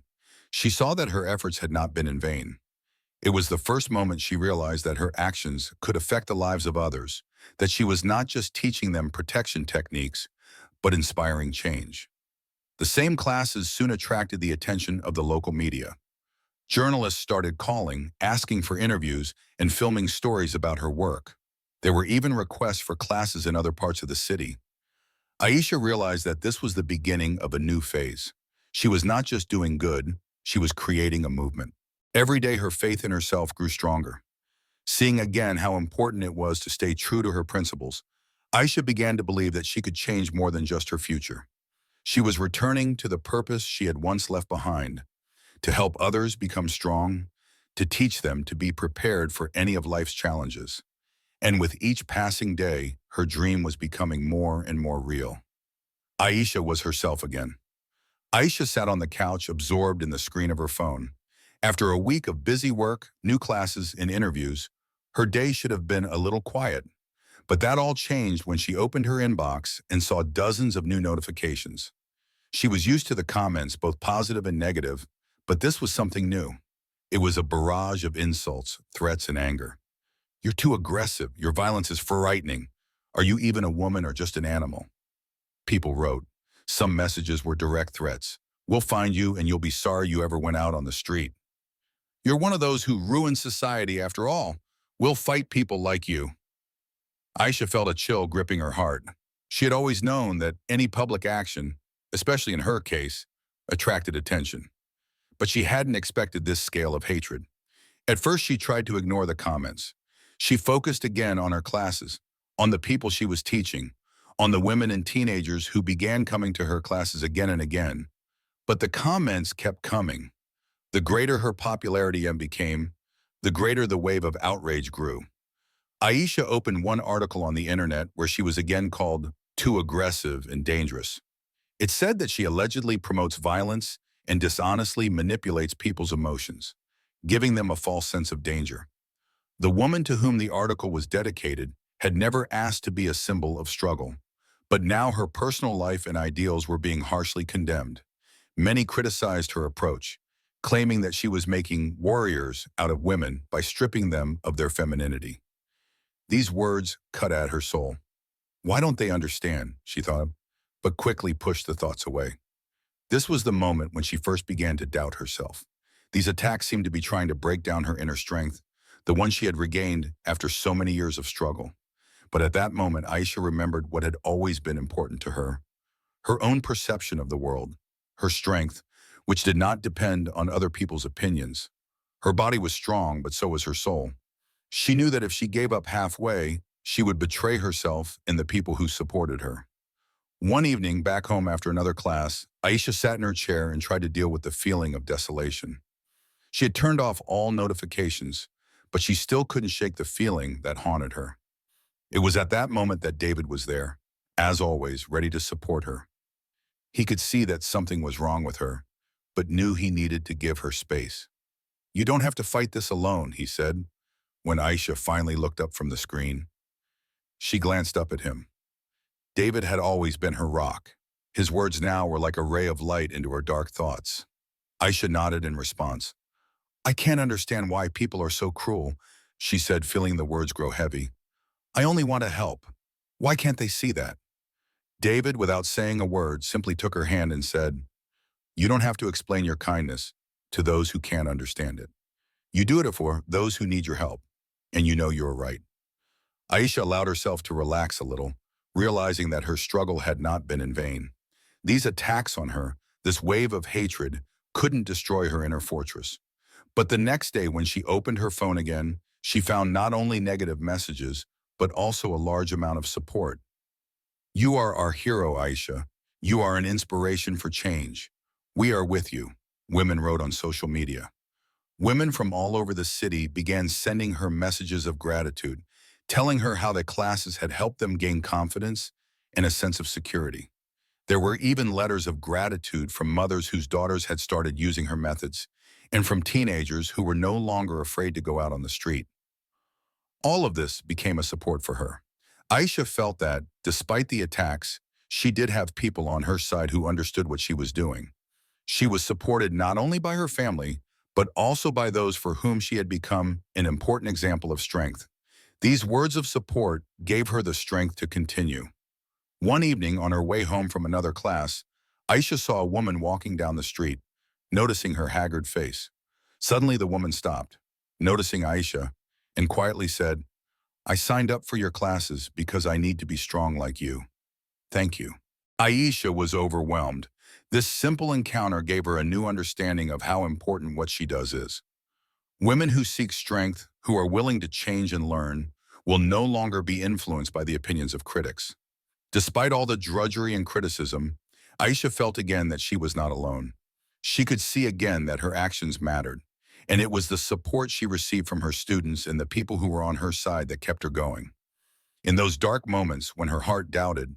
She saw that her efforts had not been in vain. It was the first moment she realized that her actions could affect the lives of others, that she was not just teaching them protection techniques, but inspiring change. The same classes soon attracted the attention of the local media. Journalists started calling, asking for interviews, and filming stories about her work. There were even requests for classes in other parts of the city. Aisha realized that this was the beginning of a new phase. She was not just doing good, she was creating a movement. Every day her faith in herself grew stronger. Seeing again how important it was to stay true to her principles, Aisha began to believe that she could change more than just her future. She was returning to the purpose she had once left behind, to help others become strong, to teach them to be prepared for any of life's challenges. And with each passing day, her dream was becoming more and more real. Aisha was herself again. Aisha sat on the couch, absorbed in the screen of her phone. After a week of busy work, new classes, and interviews, her day should have been a little quiet. But that all changed when she opened her inbox and saw dozens of new notifications. She was used to the comments, both positive and negative, but this was something new. It was a barrage of insults, threats, and anger. "You're too aggressive. Your violence is frightening. Are you even a woman or just an animal?" People wrote. Some messages were direct threats. "We'll find you and you'll be sorry you ever went out on the street. You're one of those who ruin society after all. We'll fight people like you." Aisha felt a chill gripping her heart. She had always known that any public action, especially in her case, attracted attention. but she hadn't expected this scale of hatred. At first, she tried to ignore the comments. She focused again on her classes, on the people she was teaching, on the women and teenagers who began coming to her classes again and again. But the comments kept coming. The greater her popularity became, the greater the wave of outrage grew. Aisha opened one article on the internet where she was again called too aggressive and dangerous. It said that she allegedly promotes violence and dishonestly manipulates people's emotions, giving them a false sense of danger. The woman to whom the article was dedicated had never asked to be a symbol of struggle, but now her personal life and ideals were being harshly condemned. Many criticized her approach, claiming that she was making warriors out of women by stripping them of their femininity. These words cut at her soul. Why don't they understand, she thought, but quickly pushed the thoughts away. This was the moment when she first began to doubt herself. These attacks seemed to be trying to break down her inner strength, the one she had regained after so many years of struggle. But at that moment, Aisha remembered what had always been important to her: her own perception of the world, her strength, which did not depend on other people's opinions. Her body was strong, but so was her soul. She knew that if she gave up halfway, she would betray herself and the people who supported her. One evening, back home after another class, Aisha sat in her chair and tried to deal with the feeling of desolation. She had turned off all notifications, but she still couldn't shake the feeling that haunted her. It was at that moment that David was there, as always, ready to support her. He could see that something was wrong with her, but knew he needed to give her space. "You don't have to fight this alone," he said, when Aisha finally looked up from the screen. She glanced up at him. David had always been her rock. His words now were like a ray of light into her dark thoughts. Aisha nodded in response. "I can't understand why people are so cruel," she said, feeling the words grow heavy. "I only want to help. Why can't they see that?" David, without saying a word, simply took her hand and said, "You don't have to explain your kindness to those who can't understand it. You do it for those who need your help, and you know you're right." Aisha allowed herself to relax a little, realizing that her struggle had not been in vain. These attacks on her, this wave of hatred, couldn't destroy her inner fortress. But the next day, when she opened her phone again, she found not only negative messages, but also a large amount of support. "You are our hero, Aisha. You are an inspiration for change. We are with you," women wrote on social media. Women from all over the city began sending her messages of gratitude, telling her how the classes had helped them gain confidence and a sense of security. There were even letters of gratitude from mothers whose daughters had started using her methods, and from teenagers who were no longer afraid to go out on the street. All of this became a support for her. Aisha felt that, despite the attacks, she did have people on her side who understood what she was doing. She was supported not only by her family, but also by those for whom she had become an important example of strength. These words of support gave her the strength to continue. One evening, on her way home from another class, Aisha saw a woman walking down the street, noticing her haggard face. Suddenly, the woman stopped, noticing Aisha, and quietly said, "I signed up for your classes because I need to be strong like you. Thank you." Aisha was overwhelmed. This simple encounter gave her a new understanding of how important what she does is. Women who seek strength, who are willing to change and learn, will no longer be influenced by the opinions of critics. Despite all the drudgery and criticism, Aisha felt again that she was not alone. She could see again that her actions mattered, and it was the support she received from her students and the people who were on her side that kept her going. In those dark moments when her heart doubted,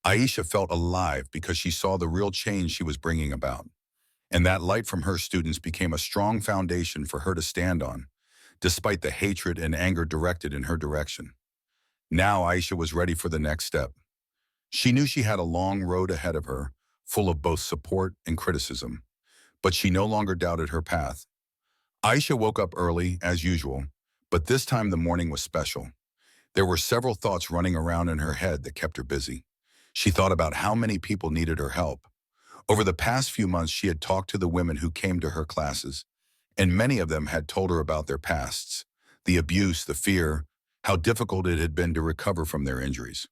Aisha felt alive because she saw the real change she was bringing about. And that light from her students became a strong foundation for her to stand on, despite the hatred and anger directed in her direction. Now Aisha was ready for the next step. She knew she had a long road ahead of her, full of both support and criticism, but she no longer doubted her path. Aisha woke up early, as usual, but this time the morning was special. There were several thoughts running around in her head that kept her busy. She thought about how many people needed her help. Over the past few months, she had talked to the women who came to her classes, and many of them had told her about their pasts, the abuse, the fear, how difficult it had been to recover from their injuries.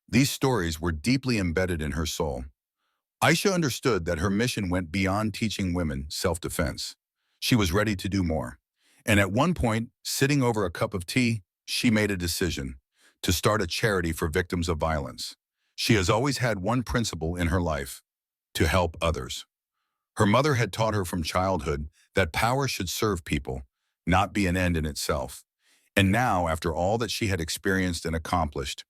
These stories were deeply embedded in her soul. Aisha understood that her mission went beyond teaching women self-defense. She was ready to do more. And at one point, sitting over a cup of tea, she made a decision to start a charity for victims of violence. She has always had one principle in her life: to help others. Her mother had taught her from childhood that power should serve people, not be an end in itself. And now, after all that she had experienced and accomplished,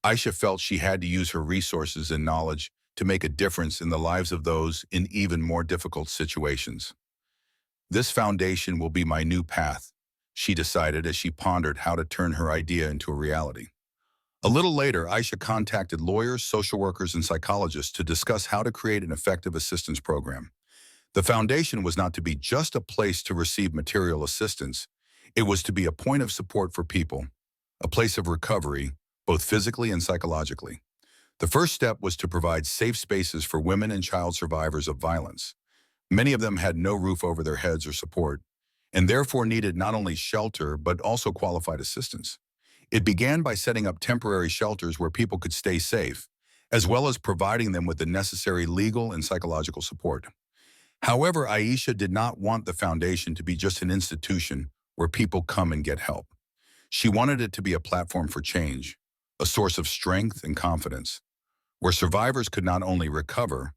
Aisha felt she had to use her resources and knowledge to make a difference in the lives of those in even more difficult situations. This foundation will be my new path, she decided as she pondered how to turn her idea into a reality. A little later, Aisha contacted lawyers, social workers, and psychologists to discuss how to create an effective assistance program. The foundation was not to be just a place to receive material assistance. It was to be a point of support for people, a place of recovery, both physically and psychologically. The first step was to provide safe spaces for women and child survivors of violence. Many of them had no roof over their heads or support, and therefore needed not only shelter but also qualified assistance. It began by setting up temporary shelters where people could stay safe, as well as providing them with the necessary legal and psychological support. However, Aisha did not want the foundation to be just an institution where people come and get help. She wanted it to be a platform for change, a source of strength and confidence, where survivors could not only recover,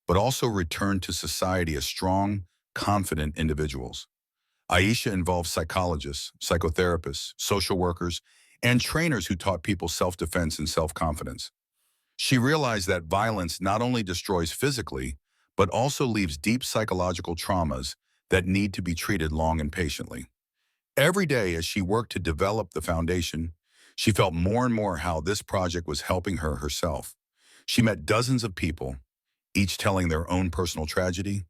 but also return to society as strong, confident individuals. Aisha involved psychologists, psychotherapists, social workers, and trainers who taught people self-defense and self-confidence. She realized that violence not only destroys physically, but also leaves deep psychological traumas that need to be treated long and patiently. Every day as she worked to develop the foundation, she felt more and more how this project was helping her herself. She met dozens of people, each telling their own personal tragedy,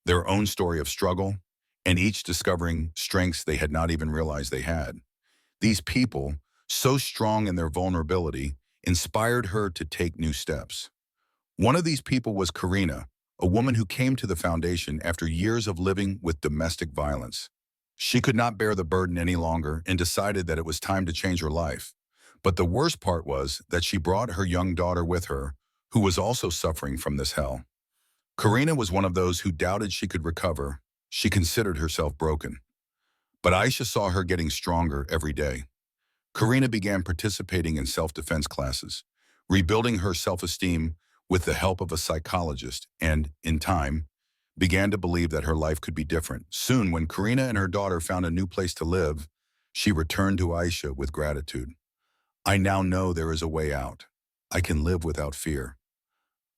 their own story of struggle, and each discovering strengths they had not even realized they had. These people, so strong in their vulnerability, inspired her to take new steps. One of these people was Karina, a woman who came to the foundation after years of living with domestic violence. She could not bear the burden any longer and decided that it was time to change her life. But the worst part was that she brought her young daughter with her, who was also suffering from this hell. Karina was one of those who doubted she could recover. She considered herself broken. But Aisha saw her getting stronger every day. Karina began participating in self-defense classes, rebuilding her self-esteem with the help of a psychologist, and, in time, began to believe that her life could be different. Soon, when Karina and her daughter found a new place to live, she returned to Aisha with gratitude. "I now know there is a way out. I can live without fear.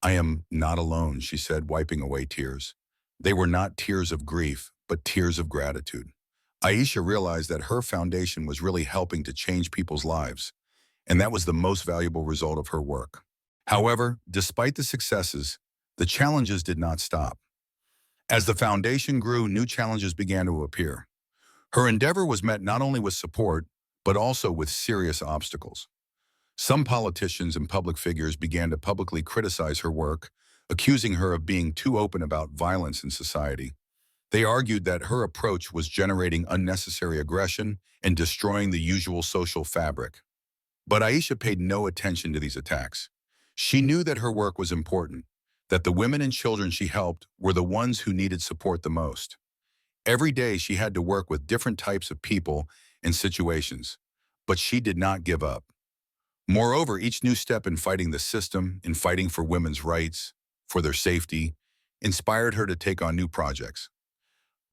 I am not alone," she said, wiping away tears. They were not tears of grief, but tears of gratitude. Aisha realized that her foundation was really helping to change people's lives, and that was the most valuable result of her work. However, despite the successes, the challenges did not stop. As the foundation grew, new challenges began to appear. Her endeavor was met not only with support, but also with serious obstacles. Some politicians and public figures began to publicly criticize her work, accusing her of being too open about violence in society. They argued that her approach was generating unnecessary aggression and destroying the usual social fabric. But Aisha paid no attention to these attacks. She knew that her work was important, that the women and children she helped were the ones who needed support the most. Every day she had to work with different types of people and situations, but she did not give up. Moreover, each new step in fighting the system, in fighting for women's rights, for their safety, inspired her to take on new projects.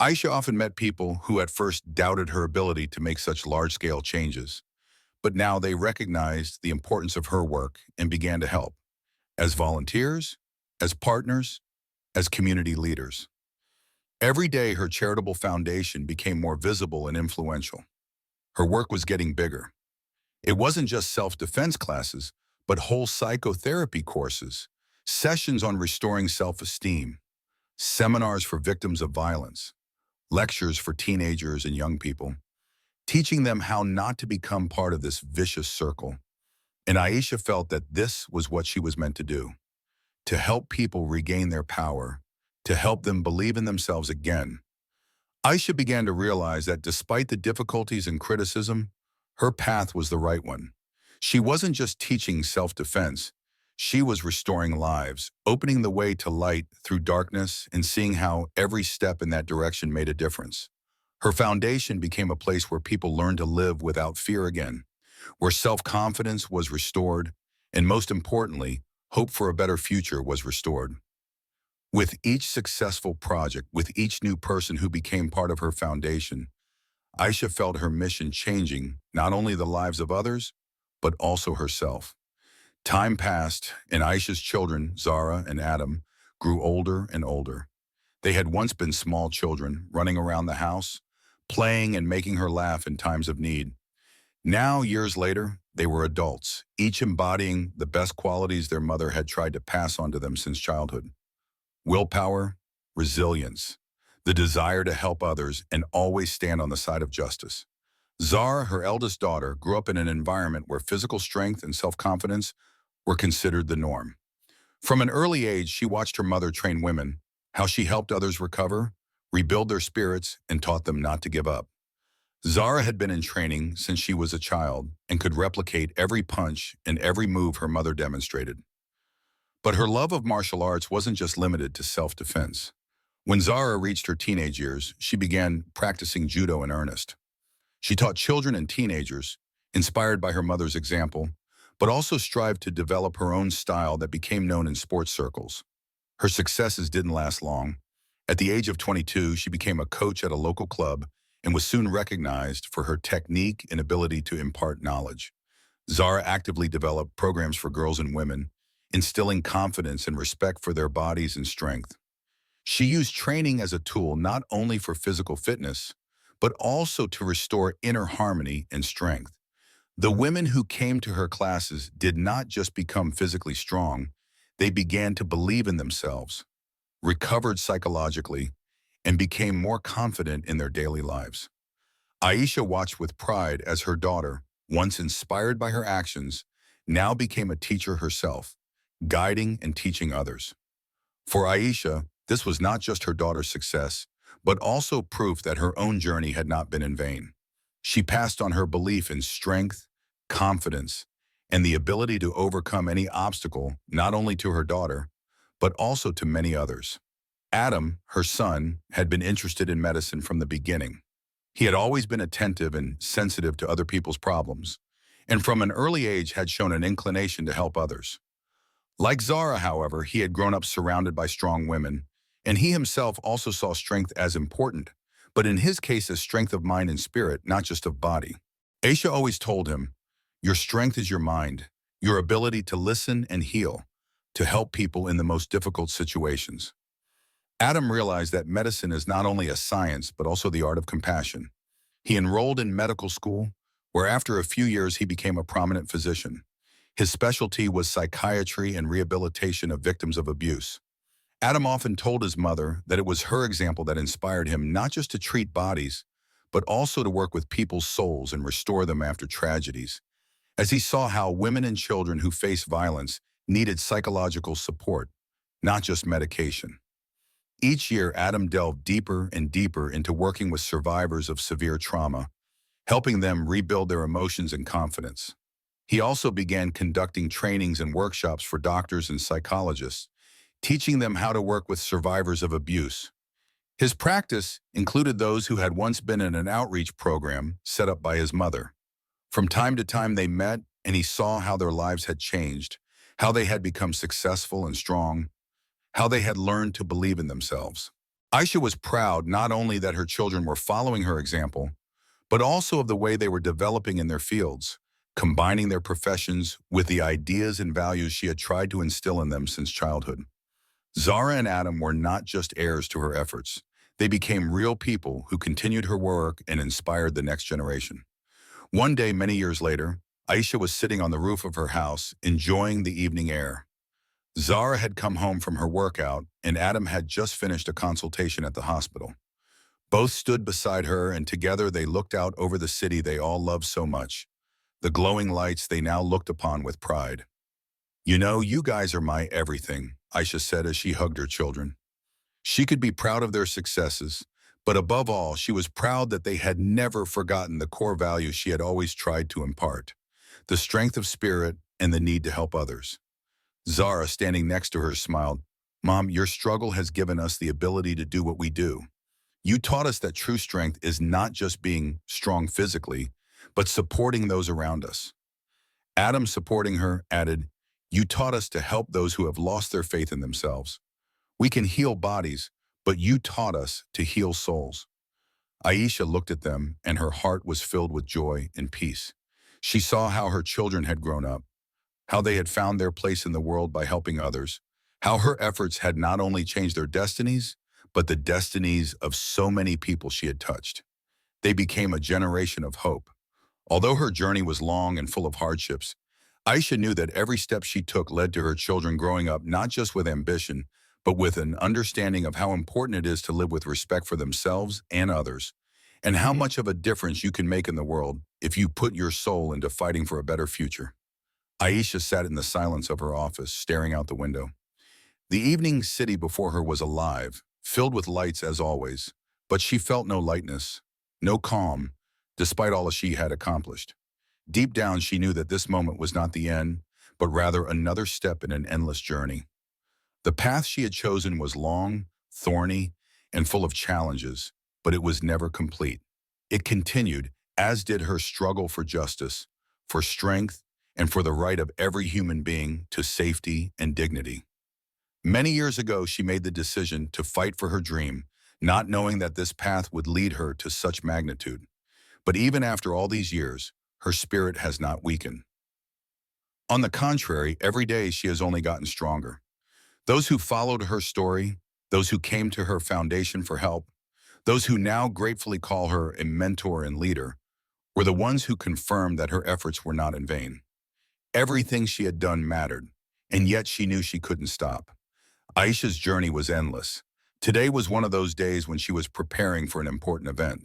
Aisha often met people who at first doubted her ability to make such large-scale changes, but now they recognized the importance of her work and began to help, as volunteers, as partners, as community leaders. Every day, her charitable foundation became more visible and influential. Her work was getting bigger. It wasn't just self-defense classes, but whole psychotherapy courses, sessions on restoring self-esteem, seminars for victims of violence, lectures for teenagers and young people, teaching them how not to become part of this vicious circle. And Aisha felt that this was what she was meant to do, to help people regain their power, to help them believe in themselves again. Aisha began to realize that despite the difficulties and criticism, her path was the right one. She wasn't just teaching self-defense. She was restoring lives, opening the way to light through darkness and seeing how every step in that direction made a difference. Her foundation became a place where people learned to live without fear again, where self-confidence was restored, and most importantly, hope for a better future was restored. With each successful project, with each new person who became part of her foundation, Aisha felt her mission changing not only the lives of others, but also herself. Time passed, and Aisha's children, Zara and Adam, grew older and older. They had once been small children, running around the house, playing and making her laugh in times of need. Now, years later, they were adults, each embodying the best qualities their mother had tried to pass on to them since childhood. Willpower, resilience, the desire to help others and always stand on the side of justice. Zara, her eldest daughter, grew up in an environment where physical strength and self-confidence were considered the norm. From an early age, she watched her mother train women, how she helped others recover, rebuild their spirits, and taught them not to give up. Zara had been in training since she was a child and could replicate every punch and every move her mother demonstrated. But her love of martial arts wasn't just limited to self-defense. When Zara reached her teenage years, she began practicing judo in earnest. She taught children and teenagers, inspired by her mother's example, but also strived to develop her own style that became known in sports circles. Her successes didn't last long. At the age of 22, she became a coach at a local club and was soon recognized for her technique and ability to impart knowledge. Zara actively developed programs for girls and women, instilling confidence and respect for their bodies and strength. She used training as a tool not only for physical fitness, but also to restore inner harmony and strength. The women who came to her classes did not just become physically strong, they began to believe in themselves, recovered psychologically, and became more confident in their daily lives. Aisha watched with pride as her daughter, once inspired by her actions, now became a teacher herself, guiding and teaching others. For Aisha, this was not just her daughter's success, but also proof that her own journey had not been in vain. She passed on her belief in strength, confidence, and the ability to overcome any obstacle, not only to her daughter, but also to many others. Adam, her son, had been interested in medicine from the beginning. He had always been attentive and sensitive to other people's problems, and from an early age had shown an inclination to help others. Like Zara, however, he had grown up surrounded by strong women, and he himself also saw strength as important, but in his case as strength of mind and spirit, not just of body. Aisha always told him, "Your strength is your mind, your ability to listen and heal, to help people in the most difficult situations." Adam realized that medicine is not only a science, but also the art of compassion. He enrolled in medical school, where after a few years he became a prominent physician. His specialty was psychiatry and rehabilitation of victims of abuse. Adam often told his mother that it was her example that inspired him not just to treat bodies, but also to work with people's souls and restore them after tragedies, as he saw how women and children who faced violence needed psychological support, not just medication. Each year, Adam delved deeper and deeper into working with survivors of severe trauma, helping them rebuild their emotions and confidence. He also began conducting trainings and workshops for doctors and psychologists, teaching them how to work with survivors of abuse. His practice included those who had once been in an outreach program set up by his mother. From time to time they met, and he saw how their lives had changed, how they had become successful and strong, how they had learned to believe in themselves. Aisha was proud not only that her children were following her example, but also of the way they were developing in their fields, combining their professions with the ideas and values she had tried to instill in them since childhood. Zara and Adam were not just heirs to her efforts. They became real people who continued her work and inspired the next generation. One day, many years later, Aisha was sitting on the roof of her house, enjoying the evening air. Zara had come home from her workout, and Adam had just finished a consultation at the hospital. Both stood beside her, and together they looked out over the city they all loved so much, the glowing lights they now looked upon with pride. "You know, you guys are my everything," Aisha said as she hugged her children. She could be proud of their successes, but above all, she was proud that they had never forgotten the core values she had always tried to impart: the strength of spirit and the need to help others. Zara, standing next to her, smiled. Mom, your struggle has given us the ability to do what we do. You taught us that true strength is not just being strong physically, but supporting those around us. Adam, supporting her, added, you taught us to help those who have lost their faith in themselves. We can heal bodies, but you taught us to heal souls. Aisha looked at them, and her heart was filled with joy and peace. She saw how her children had grown up, how they had found their place in the world by helping others, how her efforts had not only changed their destinies, but the destinies of so many people she had touched. They became a generation of hope. Although her journey was long and full of hardships, Aisha knew that every step she took led to her children growing up not just with ambition, but with an understanding of how important it is to live with respect for themselves and others, and how much of a difference you can make in the world if you put your soul into fighting for a better future. Aisha sat in the silence of her office, staring out the window. The evening city before her was alive, filled with lights as always, but she felt no lightness, no calm, despite all that she had accomplished. Deep down, she knew that this moment was not the end, but rather another step in an endless journey. The path she had chosen was long, thorny, and full of challenges, but it was never complete. It continued, as did her struggle for justice, for strength, and for the right of every human being to safety and dignity. Many years ago, she made the decision to fight for her dream, not knowing that this path would lead her to such magnitude. But even after all these years, her spirit has not weakened. On the contrary, every day she has only gotten stronger. Those who followed her story, those who came to her foundation for help, those who now gratefully call her a mentor and leader, were the ones who confirmed that her efforts were not in vain. Everything she had done mattered, and yet she knew she couldn't stop. Aisha's journey was endless. Today was one of those days when she was preparing for an important event.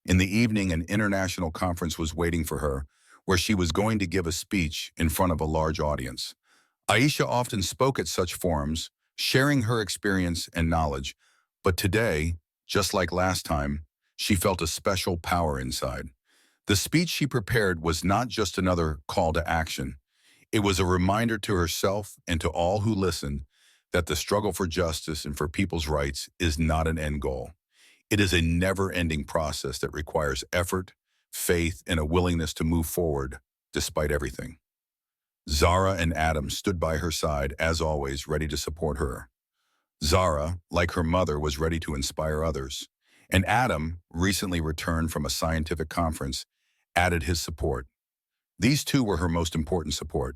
In the evening, an international conference was waiting for her, where she was going to give a speech in front of a large audience. Aisha often spoke at such forums, sharing her experience and knowledge, but today, just like last time, she felt a special power inside. The speech she prepared was not just another call to action. It was a reminder to herself and to all who listened that the struggle for justice and for people's rights is not an end goal. It is a never-ending process that requires effort, faith, and a willingness to move forward despite everything. Zara and Adam stood by her side, as always, ready to support her. Zara, like her mother, was ready to inspire others. And Adam, recently returned from a scientific conference, added his support. These two were her most important support.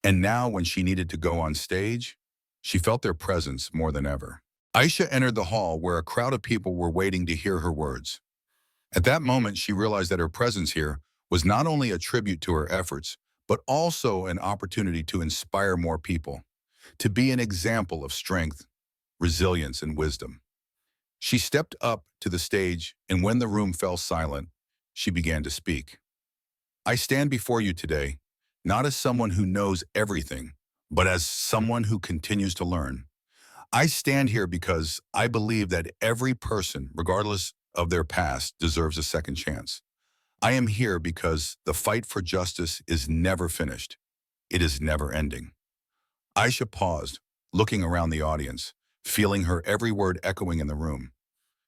And now, when she needed to go on stage, she felt their presence more than ever. Aisha entered the hall where a crowd of people were waiting to hear her words. At that moment, she realized that her presence here was not only a tribute to her efforts, but also an opportunity to inspire more people, to be an example of strength, resilience, and wisdom. She stepped up to the stage, and when the room fell silent, she began to speak. I stand before you today, not as someone who knows everything, but as someone who continues to learn. I stand here because I believe that every person, regardless of their past, deserves a second chance. I am here because the fight for justice is never finished. It is never ending. Aisha paused, looking around the audience, feeling her every word echoing in the room.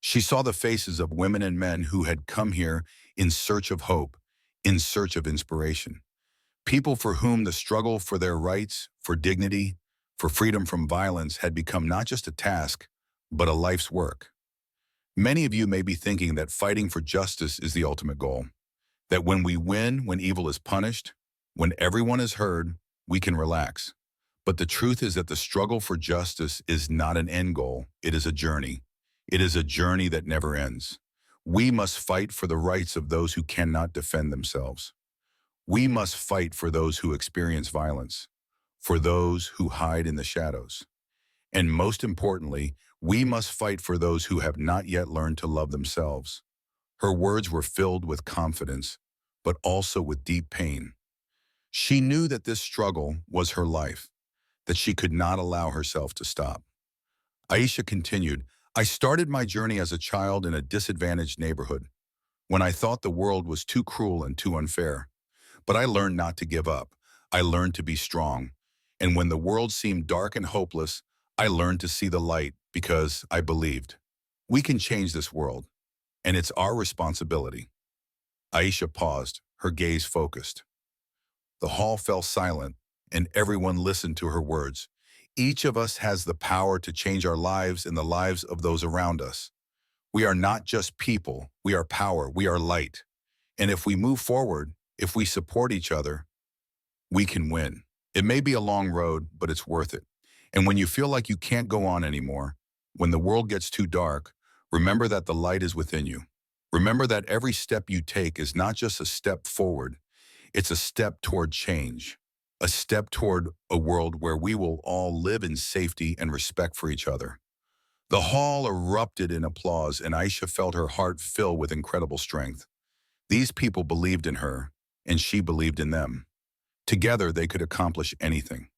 She saw the faces of women and men who had come here in search of hope, in search of inspiration. People for whom the struggle for their rights, for dignity, for freedom from violence had become not just a task, but a life's work. Many of you may be thinking that fighting for justice is the ultimate goal, that when we win, when evil is punished, when everyone is heard, we can relax. But the truth is that the struggle for justice is not an end goal, it is a journey. It is a journey that never ends. We must fight for the rights of those who cannot defend themselves. We must fight for those who experience violence, for those who hide in the shadows. And most importantly, we must fight for those who have not yet learned to love themselves. Her words were filled with confidence, but also with deep pain. She knew that this struggle was her life, that she could not allow herself to stop. Aisha continued, I started my journey as a child in a disadvantaged neighborhood, when I thought the world was too cruel and too unfair. But I learned not to give up. I learned to be strong. And when the world seemed dark and hopeless, I learned to see the light because I believed. We can change this world, and it's our responsibility. Aisha paused, her gaze focused. The hall fell silent, and everyone listened to her words. Each of us has the power to change our lives and the lives of those around us. We are not just people, we are power, we are light. And if we move forward, if we support each other, we can win. It may be a long road, but it's worth it. And when you feel like you can't go on anymore, when the world gets too dark, remember that the light is within you. Remember that every step you take is not just a step forward, it's a step toward change, a step toward a world where we will all live in safety and respect for each other. The hall erupted in applause, and Aisha felt her heart fill with incredible strength. These people believed in her, and she believed in them. Together, they could accomplish anything.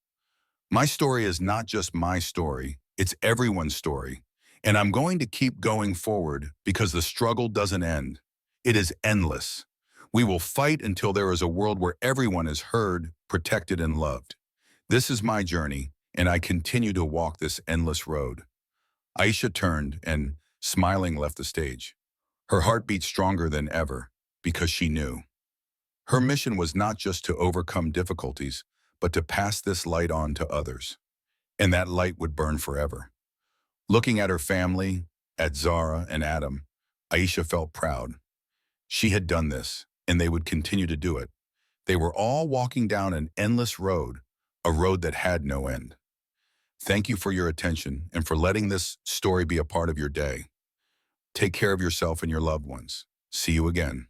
My story is not just my story, it's everyone's story. And I'm going to keep going forward because the struggle doesn't end. It is endless. We will fight until there is a world where everyone is heard, protected, and loved. This is my journey, and I continue to walk this endless road. Aisha turned and, smiling, left the stage. Her heart beat stronger than ever because she knew. Her mission was not just to overcome difficulties, but to pass this light on to others. And that light would burn forever. Looking at her family, at Zara and Adam, Aisha felt proud. She had done this, and they would continue to do it. They were all walking down an endless road, a road that had no end. Thank you for your attention and for letting this story be a part of your day. Take care of yourself and your loved ones. See you again.